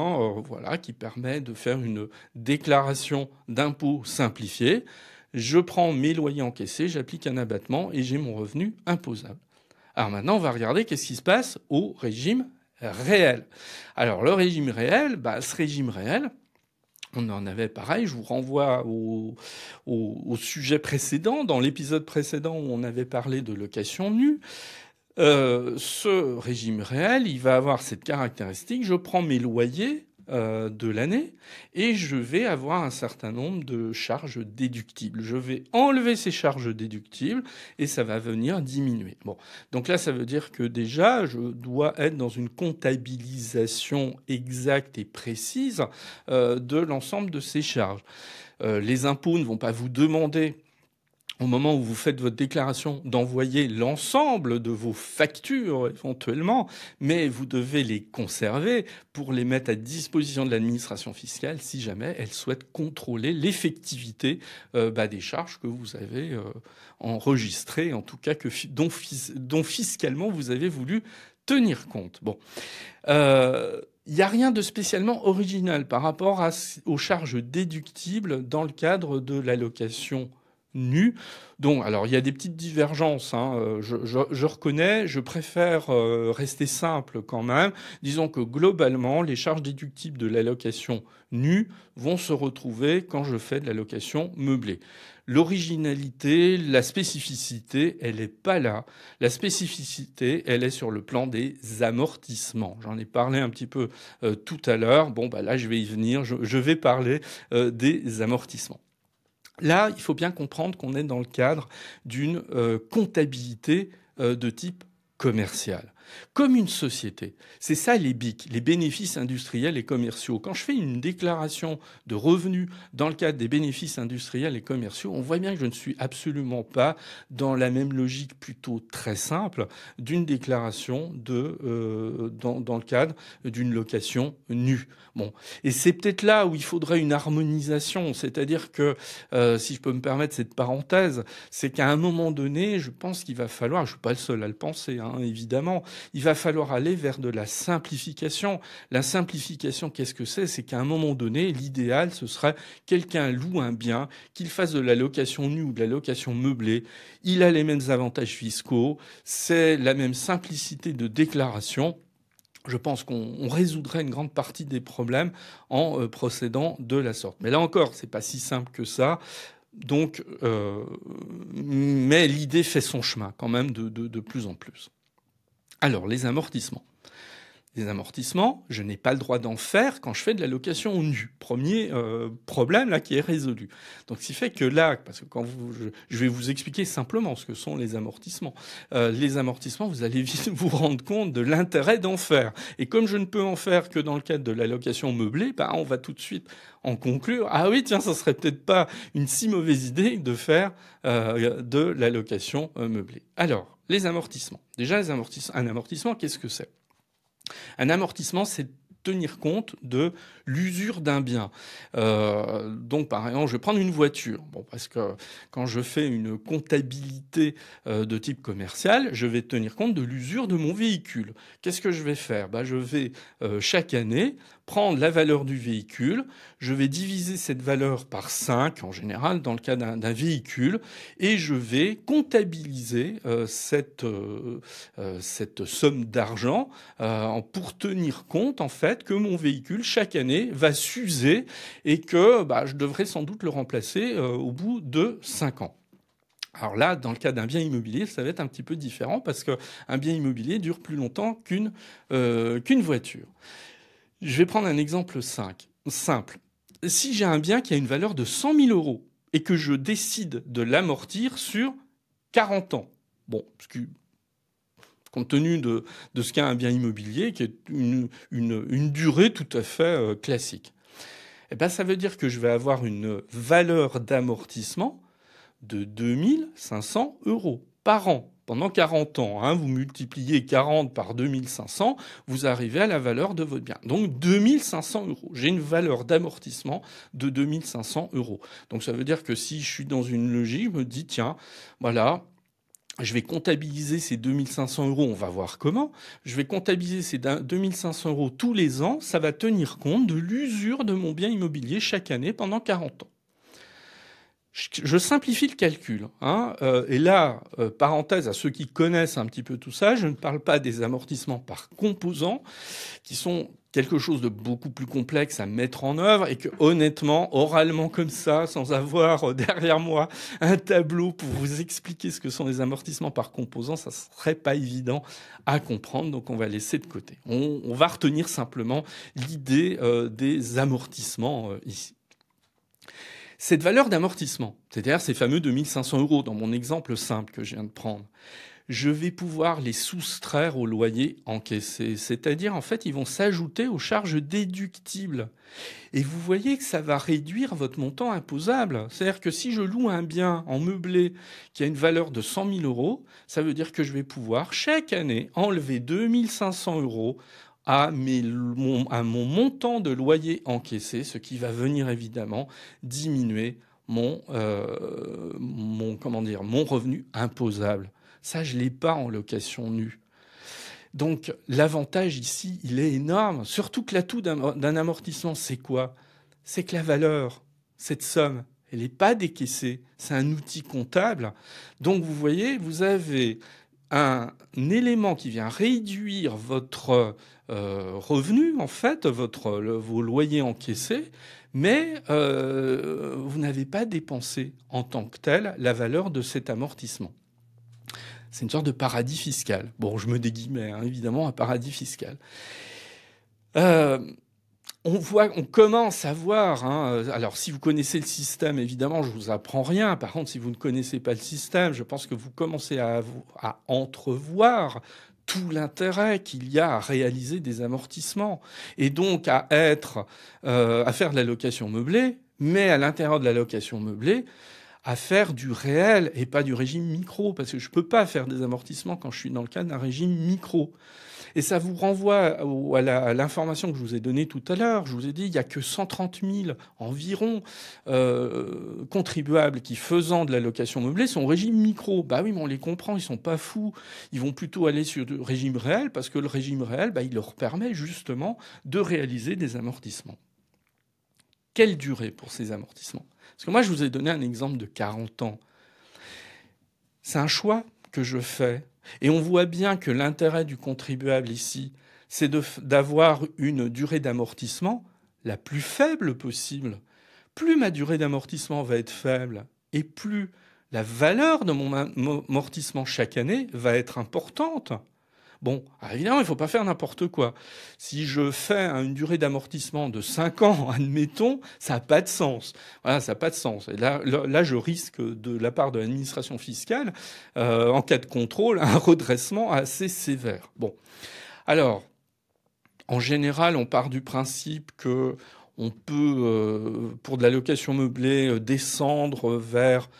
qui permet de faire une déclaration d'impôt simplifiée. Je prends mes loyers encaissés, j'applique un abattement et j'ai mon revenu imposable. Alors maintenant, on va regarder qu'est-ce qui se passe au régime réel. Alors le régime réel, ce régime réel, on en avait pareil, je vous renvoie au sujet précédent, dans l'épisode précédent où on avait parlé de location nue. Ce régime réel, il va avoir cette caractéristique, je prends mes loyers de l'année et je vais avoir un certain nombre de charges déductibles. Je vais enlever ces charges déductibles et ça va venir diminuer. Bon, donc là, ça veut dire que déjà, je dois être dans une comptabilisation exacte et précise de l'ensemble de ces charges. Les impôts ne vont pas vous demander au moment où vous faites votre déclaration, d'envoyer l'ensemble de vos factures éventuellement, mais vous devez les conserver pour les mettre à disposition de l'administration fiscale si jamais elle souhaite contrôler l'effectivité des charges que vous avez enregistrées, en tout cas dont fiscalement vous avez voulu tenir compte. Bon. Il n'y a rien de spécialement original par rapport aux charges déductibles dans le cadre de l'allocation nue. Donc, alors, il y a des petites divergences, hein, je reconnais, je préfère rester simple quand même. Disons que globalement, les charges déductibles de l'allocation nue vont se retrouver quand je fais de l'allocation meublée. L'originalité, la spécificité, elle n'est pas là. La spécificité, elle est sur le plan des amortissements. J'en ai parlé un petit peu tout à l'heure. Bon, bah là, je vais y venir. Je vais parler des amortissements. Là, il faut bien comprendre qu'on est dans le cadre d'une comptabilité de type commercial. Comme une société. C'est ça les BIC, les bénéfices industriels et commerciaux. Quand je fais une déclaration de revenus dans le cadre des bénéfices industriels et commerciaux, on voit bien que je ne suis absolument pas dans la même logique plutôt très simple d'une déclaration dans le cadre d'une location nue. Bon. Et c'est peut-être là où il faudrait une harmonisation. C'est-à-dire que, si je peux me permettre cette parenthèse, c'est qu'à un moment donné, je pense qu'il va falloir, je ne suis pas le seul à le penser, hein, évidemment, il va falloir aller vers de la simplification. La simplification, qu'est-ce que c'est? C'est qu'à un moment donné, l'idéal, ce serait quelqu'un loue un bien, qu'il fasse de la location nue ou de la location meublée. Il a les mêmes avantages fiscaux, c'est la même simplicité de déclaration. Je pense qu'on résoudrait une grande partie des problèmes en procédant de la sorte. Mais là encore, c'est pas si simple que ça. Donc, mais l'idée fait son chemin quand même de plus en plus. Alors, les amortissements. Les amortissements, je n'ai pas le droit d'en faire quand je fais de la location nue. Premier problème là qui est résolu. Donc, ce qui fait que là, parce que quand je vais vous expliquer simplement ce que sont les amortissements. Les amortissements, vous allez vite vous rendre compte de l'intérêt d'en faire. Et comme je ne peux en faire que dans le cadre de la location meublée, bah, on va tout de suite en conclure. Ah oui, tiens, ça serait peut-être pas une si mauvaise idée de faire de la location meublée. Alors, les amortissements. Déjà, un amortissement, qu'est-ce que c'est? Un amortissement, c'est tenir compte de l'usure d'un bien. Donc, par exemple, je vais prendre une voiture. Bon, parce que quand je fais une comptabilité de type commercial, je vais tenir compte de l'usure de mon véhicule. Qu'est-ce que je vais faire? Je vais chaque année prendre la valeur du véhicule, je vais diviser cette valeur par 5, en général, dans le cas d'un véhicule, et je vais comptabiliser cette somme d'argent pour tenir compte, en fait, que mon véhicule, chaque année, va s'user et que je devrais sans doute le remplacer au bout de 5 ans. Alors là, dans le cas d'un bien immobilier, ça va être un petit peu différent parce qu'un bien immobilier dure plus longtemps qu'une voiture. Je vais prendre un exemple simple. Si j'ai un bien qui a une valeur de 100 000 euros et que je décide de l'amortir sur 40 ans, bon, compte tenu de ce qu'est un bien immobilier, qui est une durée tout à fait classique, ça veut dire que je vais avoir une valeur d'amortissement de 2 500 euros par an. Pendant 40 ans, hein, vous multipliez 40 par 2500, vous arrivez à la valeur de votre bien. Donc 2 500 euros. J'ai une valeur d'amortissement de 2 500 euros. Donc ça veut dire que si je suis dans une logique, je me dis, tiens, voilà, je vais comptabiliser ces 2 500 euros, on va voir comment. Je vais comptabiliser ces 2 500 euros tous les ans, ça va tenir compte de l'usure de mon bien immobilier chaque année pendant 40 ans. Je simplifie le calcul. Hein, et là, parenthèse à ceux qui connaissent un petit peu tout ça, je ne parle pas des amortissements par composants, qui sont quelque chose de beaucoup plus complexe à mettre en œuvre et que honnêtement, oralement comme ça, sans avoir derrière moi un tableau pour vous expliquer ce que sont les amortissements par composants, ça serait pas évident à comprendre, donc on va laisser de côté. On va retenir simplement l'idée des amortissements ici. Cette valeur d'amortissement, c'est-à-dire ces fameux 2 500 euros dans mon exemple simple que je viens de prendre, je vais pouvoir les soustraire au loyer encaissé. C'est-à-dire, en fait, ils vont s'ajouter aux charges déductibles. Et vous voyez que ça va réduire votre montant imposable. C'est-à-dire que si je loue un bien en meublé qui a une valeur de 100 000 euros, ça veut dire que je vais pouvoir chaque année enlever 2 500 euros à mon montant de loyer encaissé, ce qui va venir évidemment diminuer mon revenu imposable. Ça, je l'ai pas en location nue. Donc l'avantage ici, il est énorme. Surtout que l'atout d'un amortissement, c'est quoi? C'est que la valeur, cette somme, elle n'est pas décaissée. C'est un outil comptable. Donc vous voyez, vous avez un élément qui vient réduire votre revenu, en fait, vos loyers encaissés, mais vous n'avez pas dépensé en tant que tel la valeur de cet amortissement. C'est une sorte de paradis fiscal. Bon, je me des guillemets, hein, évidemment, un paradis fiscal. On commence à voir, hein, alors si vous connaissez le système, évidemment, je vous apprends rien. Par contre, si vous ne connaissez pas le système, je pense que vous commencez à entrevoir tout l'intérêt qu'il y a à réaliser des amortissements et donc à faire de la location meublée, mais à l'intérieur de la location meublée, à faire du réel et pas du régime micro, parce que je peux pas faire des amortissements quand je suis dans le cadre d'un régime micro. Et ça vous renvoie à l'information que je vous ai donnée tout à l'heure. Je vous ai dit, il n'y a que 130 000 environ contribuables qui, faisant de la location meublée, sont au régime micro. Bah oui, mais on les comprend, ils sont pas fous. Ils vont plutôt aller sur le régime réel, parce que le régime réel, il leur permet justement de réaliser des amortissements. Quelle durée pour ces amortissements? Parce que moi, je vous ai donné un exemple de 40 ans. C'est un choix que je fais. Et on voit bien que l'intérêt du contribuable ici, c'est d'avoir une durée d'amortissement la plus faible possible. Plus ma durée d'amortissement va être faible et plus la valeur de mon amortissement chaque année va être importante. Bon, évidemment, il ne faut pas faire n'importe quoi. Si je fais une durée d'amortissement de 5 ans, admettons, ça n'a pas de sens. Voilà, ça n'a pas de sens. Et là, je risque, de la part de l'administration fiscale, en cas de contrôle, un redressement assez sévère. Bon, alors, en général, on part du principe que on peut, pour de la location meublée, descendre vers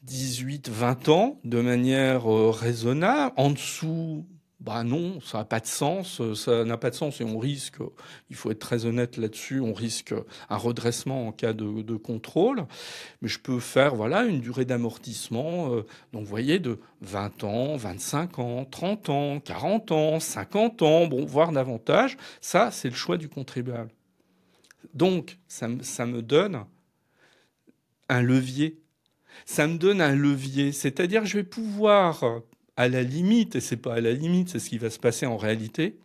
18-20 ans de manière raisonnable. En dessous, non, ça n'a pas de sens. Ça n'a pas de sens et on risque, il faut être très honnête là-dessus, on risque un redressement en cas de contrôle. Mais je peux faire une durée d'amortissement, donc vous voyez, de 20 ans, 25 ans, 30 ans, 40 ans, 50 ans, voire davantage. Ça, c'est le choix du contribuable. Donc, ça me donne un levier. Ça me donne un levier, c'est-à-dire que je vais pouvoir, à la limite, et c'est pas à la limite, c'est ce qui va se passer en réalité,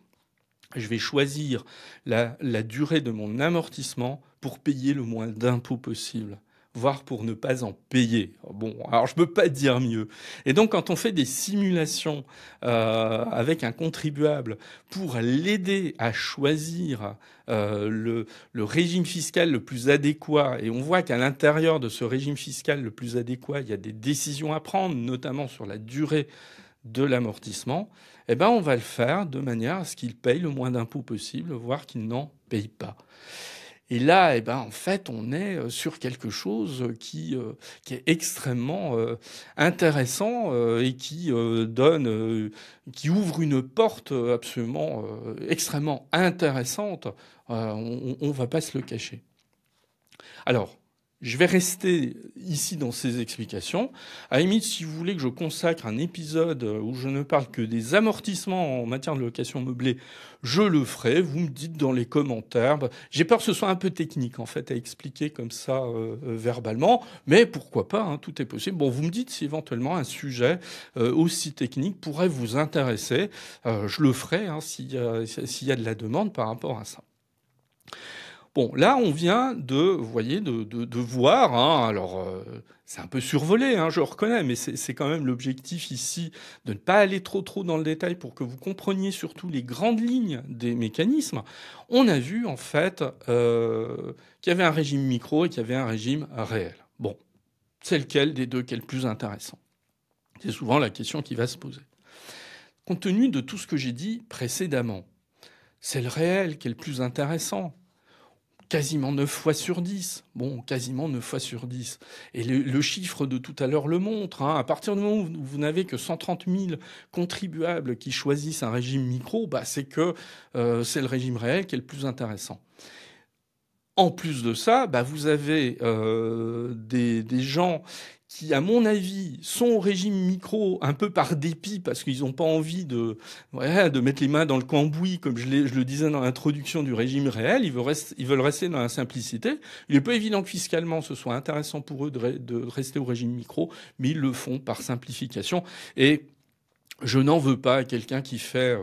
je vais choisir la durée de mon amortissement pour payer le moins d'impôts possible, voire pour ne pas en payer. Bon, alors je peux pas dire mieux. Et donc, quand on fait des simulations avec un contribuable pour l'aider à choisir le régime fiscal le plus adéquat, et on voit qu'à l'intérieur de ce régime fiscal le plus adéquat, il y a des décisions à prendre, notamment sur la durée de l'amortissement, on va le faire de manière à ce qu'il paye le moins d'impôts possible, voire qu'il n'en paye pas. Et là, en fait, on est sur quelque chose qui est extrêmement intéressant et qui ouvre une porte absolument extrêmement intéressante. On va pas se le cacher. Alors, je vais rester ici dans ces explications. À la limite, si vous voulez que je consacre un épisode où je ne parle que des amortissements en matière de location meublée, je le ferai. Vous me dites dans les commentaires. J'ai peur que ce soit un peu technique, en fait, à expliquer comme ça verbalement. Mais pourquoi pas, tout est possible. Bon, vous me dites si éventuellement un sujet aussi technique pourrait vous intéresser. Je le ferai s'il y a de la demande par rapport à ça. Bon, là, on vient de voir, alors c'est un peu survolé, je reconnais, mais c'est quand même l'objectif ici de ne pas aller trop dans le détail pour que vous compreniez surtout les grandes lignes des mécanismes. On a vu, en fait, qu'il y avait un régime micro et qu'il y avait un régime réel. Bon, c'est lequel des deux qui est le plus intéressant? C'est souvent la question qui va se poser. Compte tenu de tout ce que j'ai dit précédemment, c'est le réel qui est le plus intéressant. Quasiment 9 fois sur 10. Bon, quasiment 9 fois sur 10. Et le chiffre de tout à l'heure le montre. À partir du moment où vous n'avez que 130 000 contribuables qui choisissent un régime micro, c'est que c'est le régime réel qui est le plus intéressant. En plus de ça, bah, vous avez des gens qui, à mon avis, sont au régime micro un peu par dépit parce qu'ils n'ont pas envie de mettre les mains dans le cambouis, comme je le disais dans l'introduction du régime réel. Ils veulent rester dans la simplicité. Il n'est pas évident que fiscalement ce soit intéressant pour eux de rester au régime micro, mais ils le font par simplification. Et je n'en veux pas à quelqu'un qui fait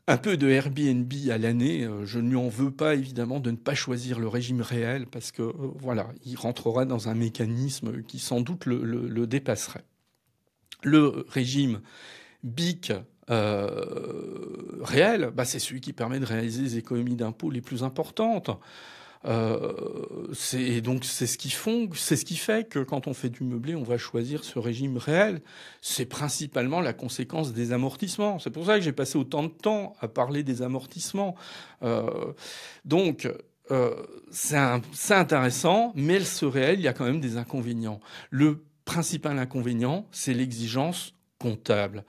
un peu de Airbnb à l'année. Je ne lui en veux pas, évidemment, de ne pas choisir le régime réel parce que, voilà, il rentrera dans un mécanisme qui, sans doute, le dépasserait. Le régime BIC réel, bah, c'est celui qui permet de réaliser les économies d'impôts les plus importantes. C'est ce qui fait que quand on fait du meublé, on va choisir ce régime réel. C'est principalement la conséquence des amortissements. C'est pour ça que j'ai passé autant de temps à parler des amortissements. Donc, c'est intéressant, mais ce réel, il y a quand même des inconvénients. Le principal inconvénient, c'est l'exigence comptable.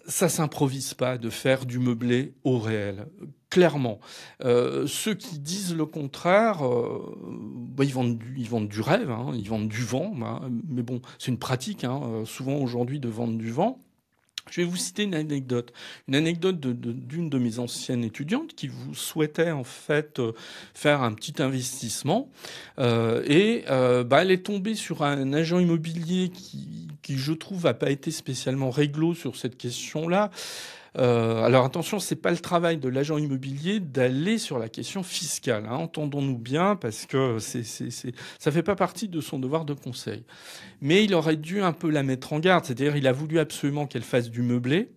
Ça s'improvise pas de faire du meublé au réel. Clairement. Ceux qui disent le contraire, bah, ils vendent du rêve, hein, ils vendent du vent. Bah, mais bon, c'est une pratique, hein, souvent aujourd'hui, de vendre du vent. Je vais vous citer une anecdote. Une anecdote d'une de mes anciennes étudiantes qui vous souhaitait en fait faire un petit investissement. Bah, elle est tombée sur un agent immobilier qui je trouve, n'a pas été spécialement réglo sur cette question-là. Alors attention, c'est pas le travail de l'agent immobilier d'aller sur la question fiscale, hein, entendons-nous bien, parce que ça fait pas partie de son devoir de conseil. Mais il aurait dû un peu la mettre en garde, c'est-à-dire il a voulu absolument qu'elle fasse du meublé.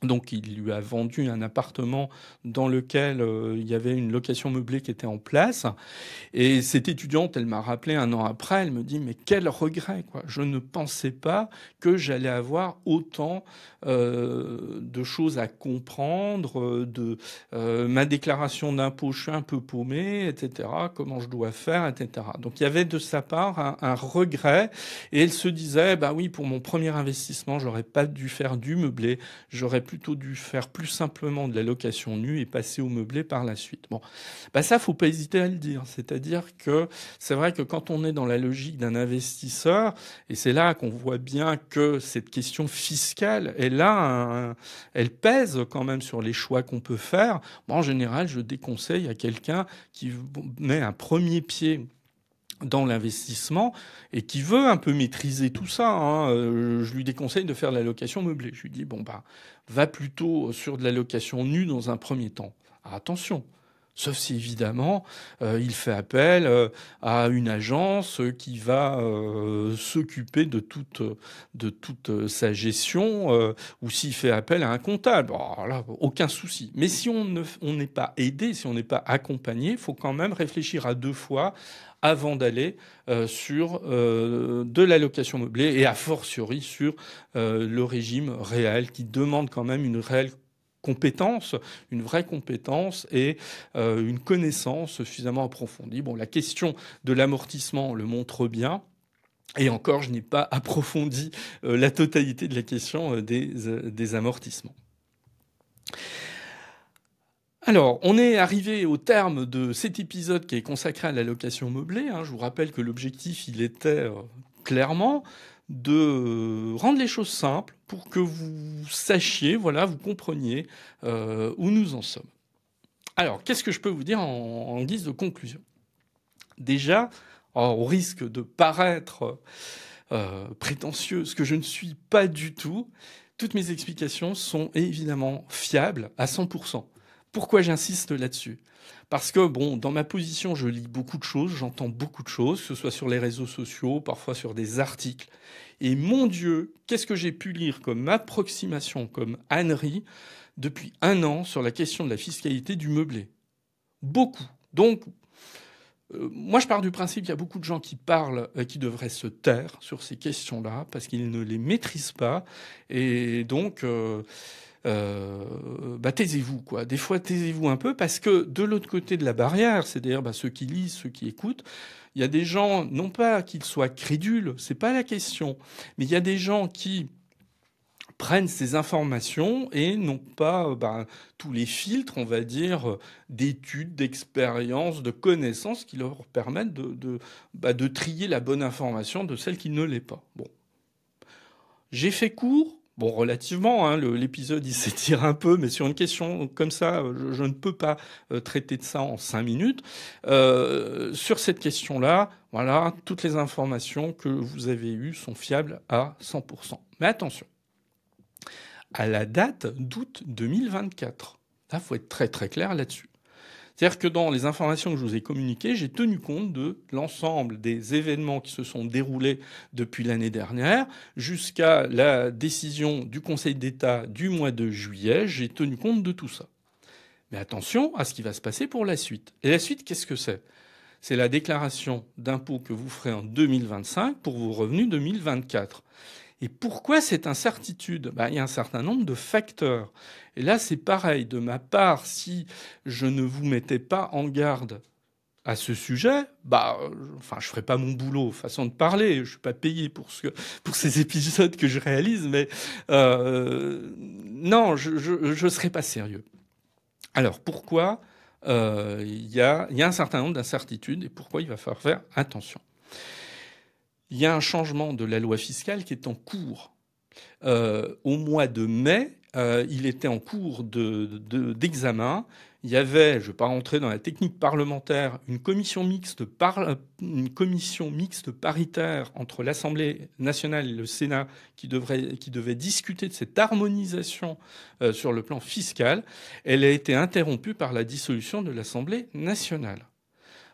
Donc il lui a vendu un appartement dans lequel il y avait une location meublée qui était en place. Et cette étudiante, elle m'a rappelé un an après, elle me dit mais quel regret quoi. Je ne pensais pas que j'allais avoir autant de choses à comprendre, ma déclaration d'impôt, je suis un peu paumé, etc. Comment je dois faire, etc. Donc il y avait de sa part un regret et elle se disait bah oui pour mon premier investissement j'aurais pas dû faire du meublé, j'aurais plutôt dû faire plus simplement de la location nue et passer au meublé par la suite. Bon, bah ça faut pas hésiter à le dire, c'est-à-dire que c'est vrai que quand on est dans la logique d'un investisseur, et c'est là qu'on voit bien que cette question fiscale elle pèse quand même sur les choix qu'on peut faire. Moi, en général, je déconseille à quelqu'un qui met un premier pied dans l'investissement et qui veut un peu maîtriser tout ça, hein, je lui déconseille de faire de la location meublée. Je lui dis, bon, bah, va plutôt sur de la location nue dans un premier temps. Alors, attention. Sauf si évidemment il fait appel à une agence qui va s'occuper de toute sa gestion, ou s'il fait appel à un comptable. Alors là, aucun souci. Mais si on n'est pas aidé, si on n'est pas accompagné, il faut quand même réfléchir à deux fois avant d'aller sur de la location meublée et a fortiori sur le régime réel qui demande quand même une réelle compétence, une vraie compétence et une connaissance suffisamment approfondie. Bon, la question de l'amortissement le montre bien. Et encore, je n'ai pas approfondi la totalité de la question des amortissements. Alors, on est arrivé au terme de cet épisode qui est consacré à la location meublée. Je vous rappelle que l'objectif, il était clairement de rendre les choses simples pour que vous sachiez, voilà, vous compreniez où nous en sommes. Alors, qu'est-ce que je peux vous dire en guise de conclusion ? Déjà, au risque de paraître prétentieux, ce que je ne suis pas du tout, toutes mes explications sont évidemment fiables à 100%. Pourquoi j'insiste là-dessus ? Parce que, bon, dans ma position, je lis beaucoup de choses, j'entends beaucoup de choses, que ce soit sur les réseaux sociaux, parfois sur des articles. Et mon Dieu, qu'est-ce que j'ai pu lire comme approximation, comme ânerie, depuis 1 an sur la question de la fiscalité du meublé. Beaucoup. Donc, moi, je pars du principe qu'il y a beaucoup de gens qui parlent, qui devraient se taire sur ces questions-là, parce qu'ils ne les maîtrisent pas. Et donc... taisez-vous, quoi. Des fois, taisez-vous un peu parce que de l'autre côté de la barrière, c'est-à-dire ceux qui lisent, ceux qui écoutent, il y a des gens, non pas qu'ils soient crédules, c'est pas la question, mais il y a des gens qui prennent ces informations et n'ont pas tous les filtres, on va dire, d'études, d'expériences, de connaissances qui leur permettent de trier la bonne information de celle qui ne l'est pas. Bon. J'ai fait court. Bon, relativement, hein, l'épisode il s'étire un peu, mais sur une question comme ça, je ne peux pas traiter de ça en 5 minutes. Sur cette question-là, voilà, toutes les informations que vous avez eues sont fiables à 100%. Mais attention, à la date d'août 2024, là, faut être très très clair là-dessus. C'est-à-dire que dans les informations que je vous ai communiquées, j'ai tenu compte de l'ensemble des événements qui se sont déroulés depuis l'année dernière jusqu'à la décision du Conseil d'État du mois de juillet. J'ai tenu compte de tout ça. Mais attention à ce qui va se passer pour la suite. Et la suite, qu'est-ce que c'est ? C'est la déclaration d'impôt que vous ferez en 2025 pour vos revenus 2024. Et pourquoi cette incertitude ? Il y a un certain nombre de facteurs. Et là, c'est pareil. De ma part, si je ne vous mettais pas en garde à ce sujet, je ferais pas mon boulot, façon de parler. Je suis pas payé pour ces épisodes que je réalise, mais non, je serais pas sérieux. Alors pourquoi il y a un certain nombre d'incertitudes et pourquoi il va falloir faire attention. Il y a un changement de la loi fiscale qui est en cours. Au mois de mai, il était en cours d'examen. Il y avait, je ne vais pas rentrer dans la technique parlementaire, une commission mixte paritaire entre l'Assemblée nationale et le Sénat qui devait discuter de cette harmonisation sur le plan fiscal. Elle a été interrompue par la dissolution de l'Assemblée nationale.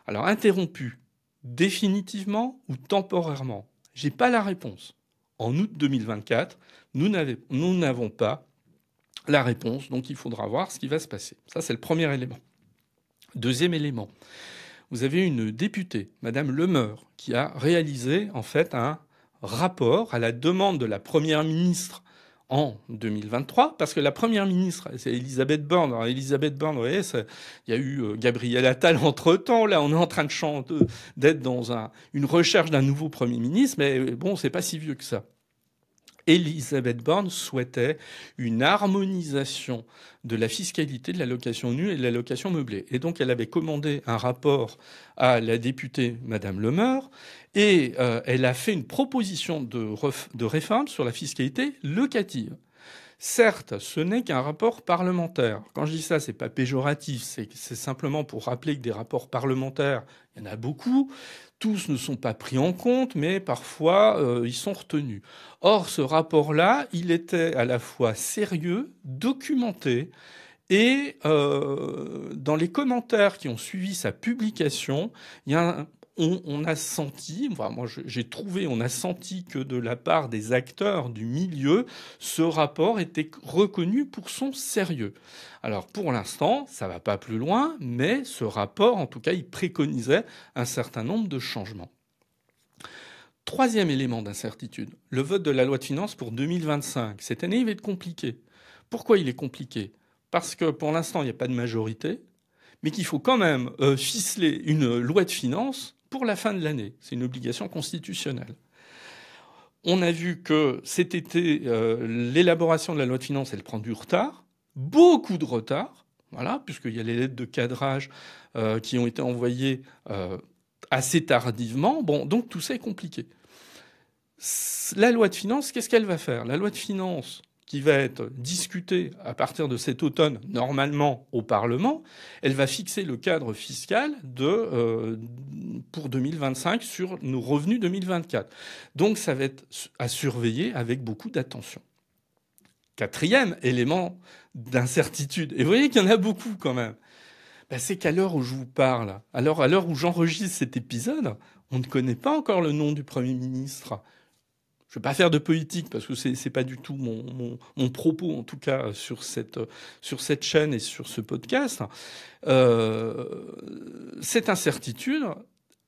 Alors, interrompue définitivement ou temporairement ? Je n'ai pas la réponse. En août 2024, nous n'avons pas la réponse, donc il faudra voir ce qui va se passer. Ça, c'est le premier élément. Deuxième élément, vous avez une députée, Madame Lemeur, qui a réalisé en fait un rapport à la demande de la Première ministre en 2023, parce que la Première ministre, c'est Elisabeth Borne. Alors Elisabeth Borne, vous voyez, il y a eu Gabriel Attal entre-temps. Là, on est en train d'être dans une recherche d'un nouveau Premier ministre, mais bon, c'est pas si vieux que ça. Elisabeth Borne souhaitait une harmonisation de la fiscalité de la location nue et de la location meublée. Et donc, elle avait commandé un rapport à la députée Madame Lemeur et elle a fait une proposition de réforme sur la fiscalité locative. Certes, ce n'est qu'un rapport parlementaire. Quand je dis ça, c'est pas péjoratif, c'est simplement pour rappeler que des rapports parlementaires, il y en a beaucoup. Tous ne sont pas pris en compte, mais parfois, ils sont retenus. Or, ce rapport-là, il était à la fois sérieux, documenté, et dans les commentaires qui ont suivi sa publication, on a senti, on a senti que de la part des acteurs du milieu, ce rapport était reconnu pour son sérieux. Alors pour l'instant, ça va pas plus loin, mais ce rapport, en tout cas, il préconisait un certain nombre de changements. Troisième élément d'incertitude, le vote de la loi de finances pour 2025. Cette année, il va être compliqué. Pourquoi il est compliqué ? Parce que pour l'instant, il n'y a pas de majorité, mais qu'il faut quand même ficeler une loi de finances pour la fin de l'année. C'est une obligation constitutionnelle. On a vu que cet été, l'élaboration de la loi de finances, elle prend du retard, beaucoup de retard, voilà, puisqu'il y a les lettres de cadrage qui ont été envoyées assez tardivement. Bon, donc tout ça est compliqué. La loi de finances, qu'est-ce qu'elle va faire ? La loi de finances qui va être discutée à partir de cet automne, normalement au Parlement, elle va fixer le cadre fiscal pour 2025 sur nos revenus 2024. Donc ça va être à surveiller avec beaucoup d'attention. Quatrième élément d'incertitude, et vous voyez qu'il y en a beaucoup quand même, c'est qu'à l'heure où je vous parle, à l'heure où j'enregistre cet épisode, on ne connaît pas encore le nom du Premier ministre. Je ne vais pas faire de politique parce que c'est pas du tout mon propos, en tout cas sur cette chaîne et sur ce podcast. Cette incertitude,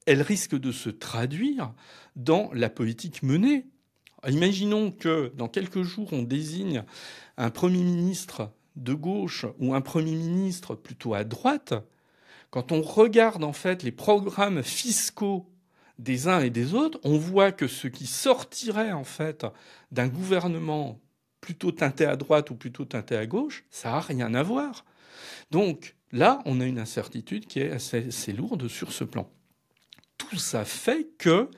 elle risque de se traduire dans la politique menée. Imaginons que dans quelques jours, on désigne un Premier ministre de gauche ou un Premier ministre plutôt à droite. Quand on regarde en fait les programmes fiscaux des uns et des autres, on voit que ce qui sortirait en fait d'un gouvernement plutôt teinté à droite ou plutôt teinté à gauche, ça n'a rien à voir. Donc là, on a une incertitude qui est assez lourde sur ce plan. Tout ça fait que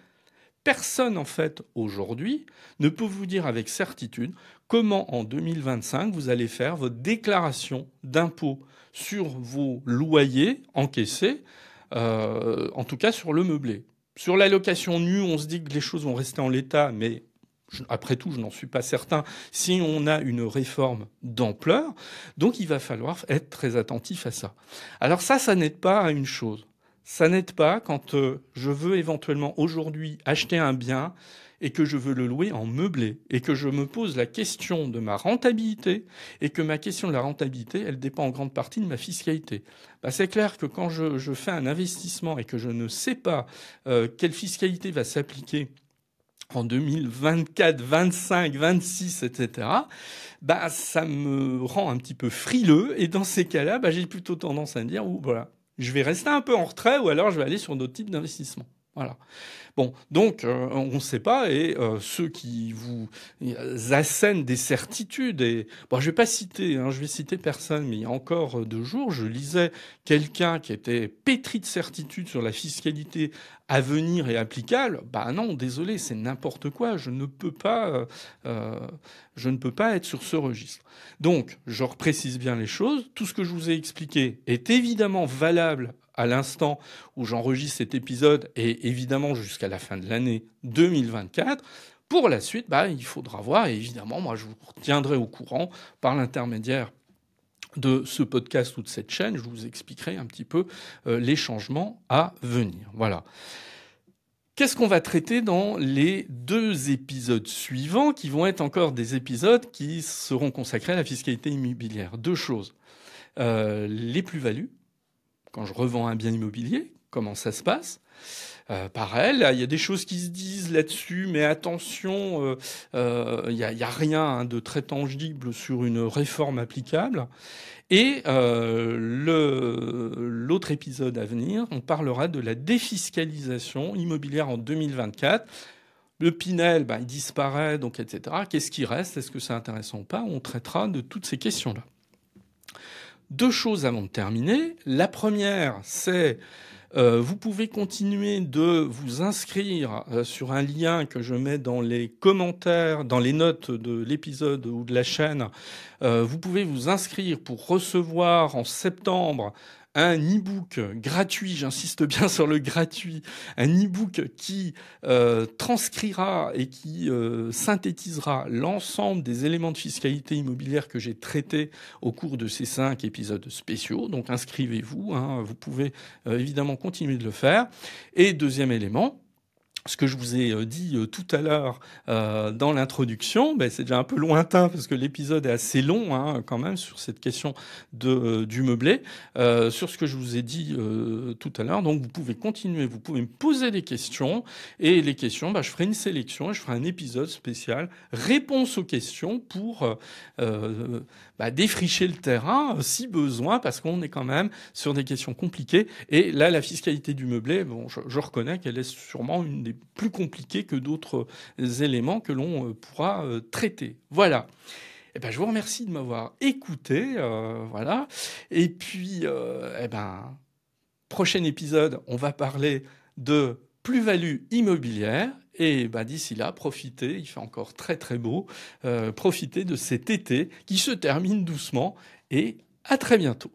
personne, en fait, aujourd'hui, ne peut vous dire avec certitude comment, en 2025, vous allez faire votre déclaration d'impôt sur vos loyers encaissés, en tout cas sur le meublé. Sur la location nue, on se dit que les choses vont rester en l'état, mais après tout, je n'en suis pas certain si on a une réforme d'ampleur. Donc, il va falloir être très attentif à ça. Alors ça n'aide pas à une chose. Ça n'aide pas quand je veux éventuellement aujourd'hui acheter un bien et que je veux le louer en meublé et que je me pose la question de ma rentabilité et que ma question de la rentabilité, elle dépend en grande partie de ma fiscalité. C'est clair que quand je fais un investissement et que je ne sais pas quelle fiscalité va s'appliquer en 2024, 25, 26, etc., ça me rend un petit peu frileux. Et dans ces cas-là, j'ai plutôt tendance à me dire, voilà, je vais rester un peu en retrait ou alors je vais aller sur d'autres types d'investissements. Voilà. Bon, donc on ne sait pas, et ceux qui vous assènent des certitudes, et bon, je vais pas citer, je vais citer personne, mais il y a encore 2 jours, je lisais quelqu'un qui était pétri de certitudes sur la fiscalité à venir et applicable. Non, désolé, c'est n'importe quoi. Je ne peux pas être sur ce registre. Donc, je reprécise bien les choses. Tout ce que je vous ai expliqué est évidemment valable à l'instant où j'enregistre cet épisode et évidemment jusqu'à la fin de l'année 2024. Pour la suite, il faudra voir. Et évidemment, moi, je vous tiendrai au courant par l'intermédiaire de ce podcast ou de cette chaîne. Je vous expliquerai un petit peu les changements à venir. Voilà. Qu'est-ce qu'on va traiter dans les 2 épisodes suivants, qui vont être encore des épisodes qui seront consacrés à la fiscalité immobilière? 2 choses. Les plus-values. Quand je revends un bien immobilier, comment ça se passe? Pareil, il y a des choses qui se disent là-dessus, mais attention, il y a rien de très tangible sur une réforme applicable. Et l'autre épisode à venir, on parlera de la défiscalisation immobilière en 2024. Le Pinel, il disparaît, donc etc. Qu'est-ce qui reste? Est-ce que c'est intéressant ou pas? On traitera de toutes ces questions-là. 2 choses avant de terminer. La première, c'est vous pouvez continuer de vous inscrire sur un lien que je mets dans les commentaires, dans les notes de l'épisode ou de la chaîne. Vous pouvez vous inscrire pour recevoir en septembre un e-book gratuit, j'insiste bien sur le gratuit, un e-book qui transcrira et qui synthétisera l'ensemble des éléments de fiscalité immobilière que j'ai traités au cours de ces 5 épisodes spéciaux. Donc inscrivez-vous, vous pouvez évidemment continuer de le faire. Et deuxième élément, ce que je vous ai dit tout à l'heure dans l'introduction, c'est déjà un peu lointain parce que l'épisode est assez long quand même sur cette question du meublé, sur ce que je vous ai dit tout à l'heure. Donc vous pouvez continuer, vous pouvez me poser des questions et les questions, je ferai une sélection et je ferai un épisode spécial réponse aux questions pour défricher le terrain si besoin, parce qu'on est quand même sur des questions compliquées. Et là, la fiscalité du meublé, je reconnais qu'elle est sûrement une des plus compliquées que d'autres éléments que l'on pourra traiter. Voilà. Je vous remercie de m'avoir écouté. Voilà. Et puis, prochain épisode, on va parler de plus-value immobilière. Et d'ici là, profitez, il fait encore très très beau, profitez de cet été qui se termine doucement et à très bientôt.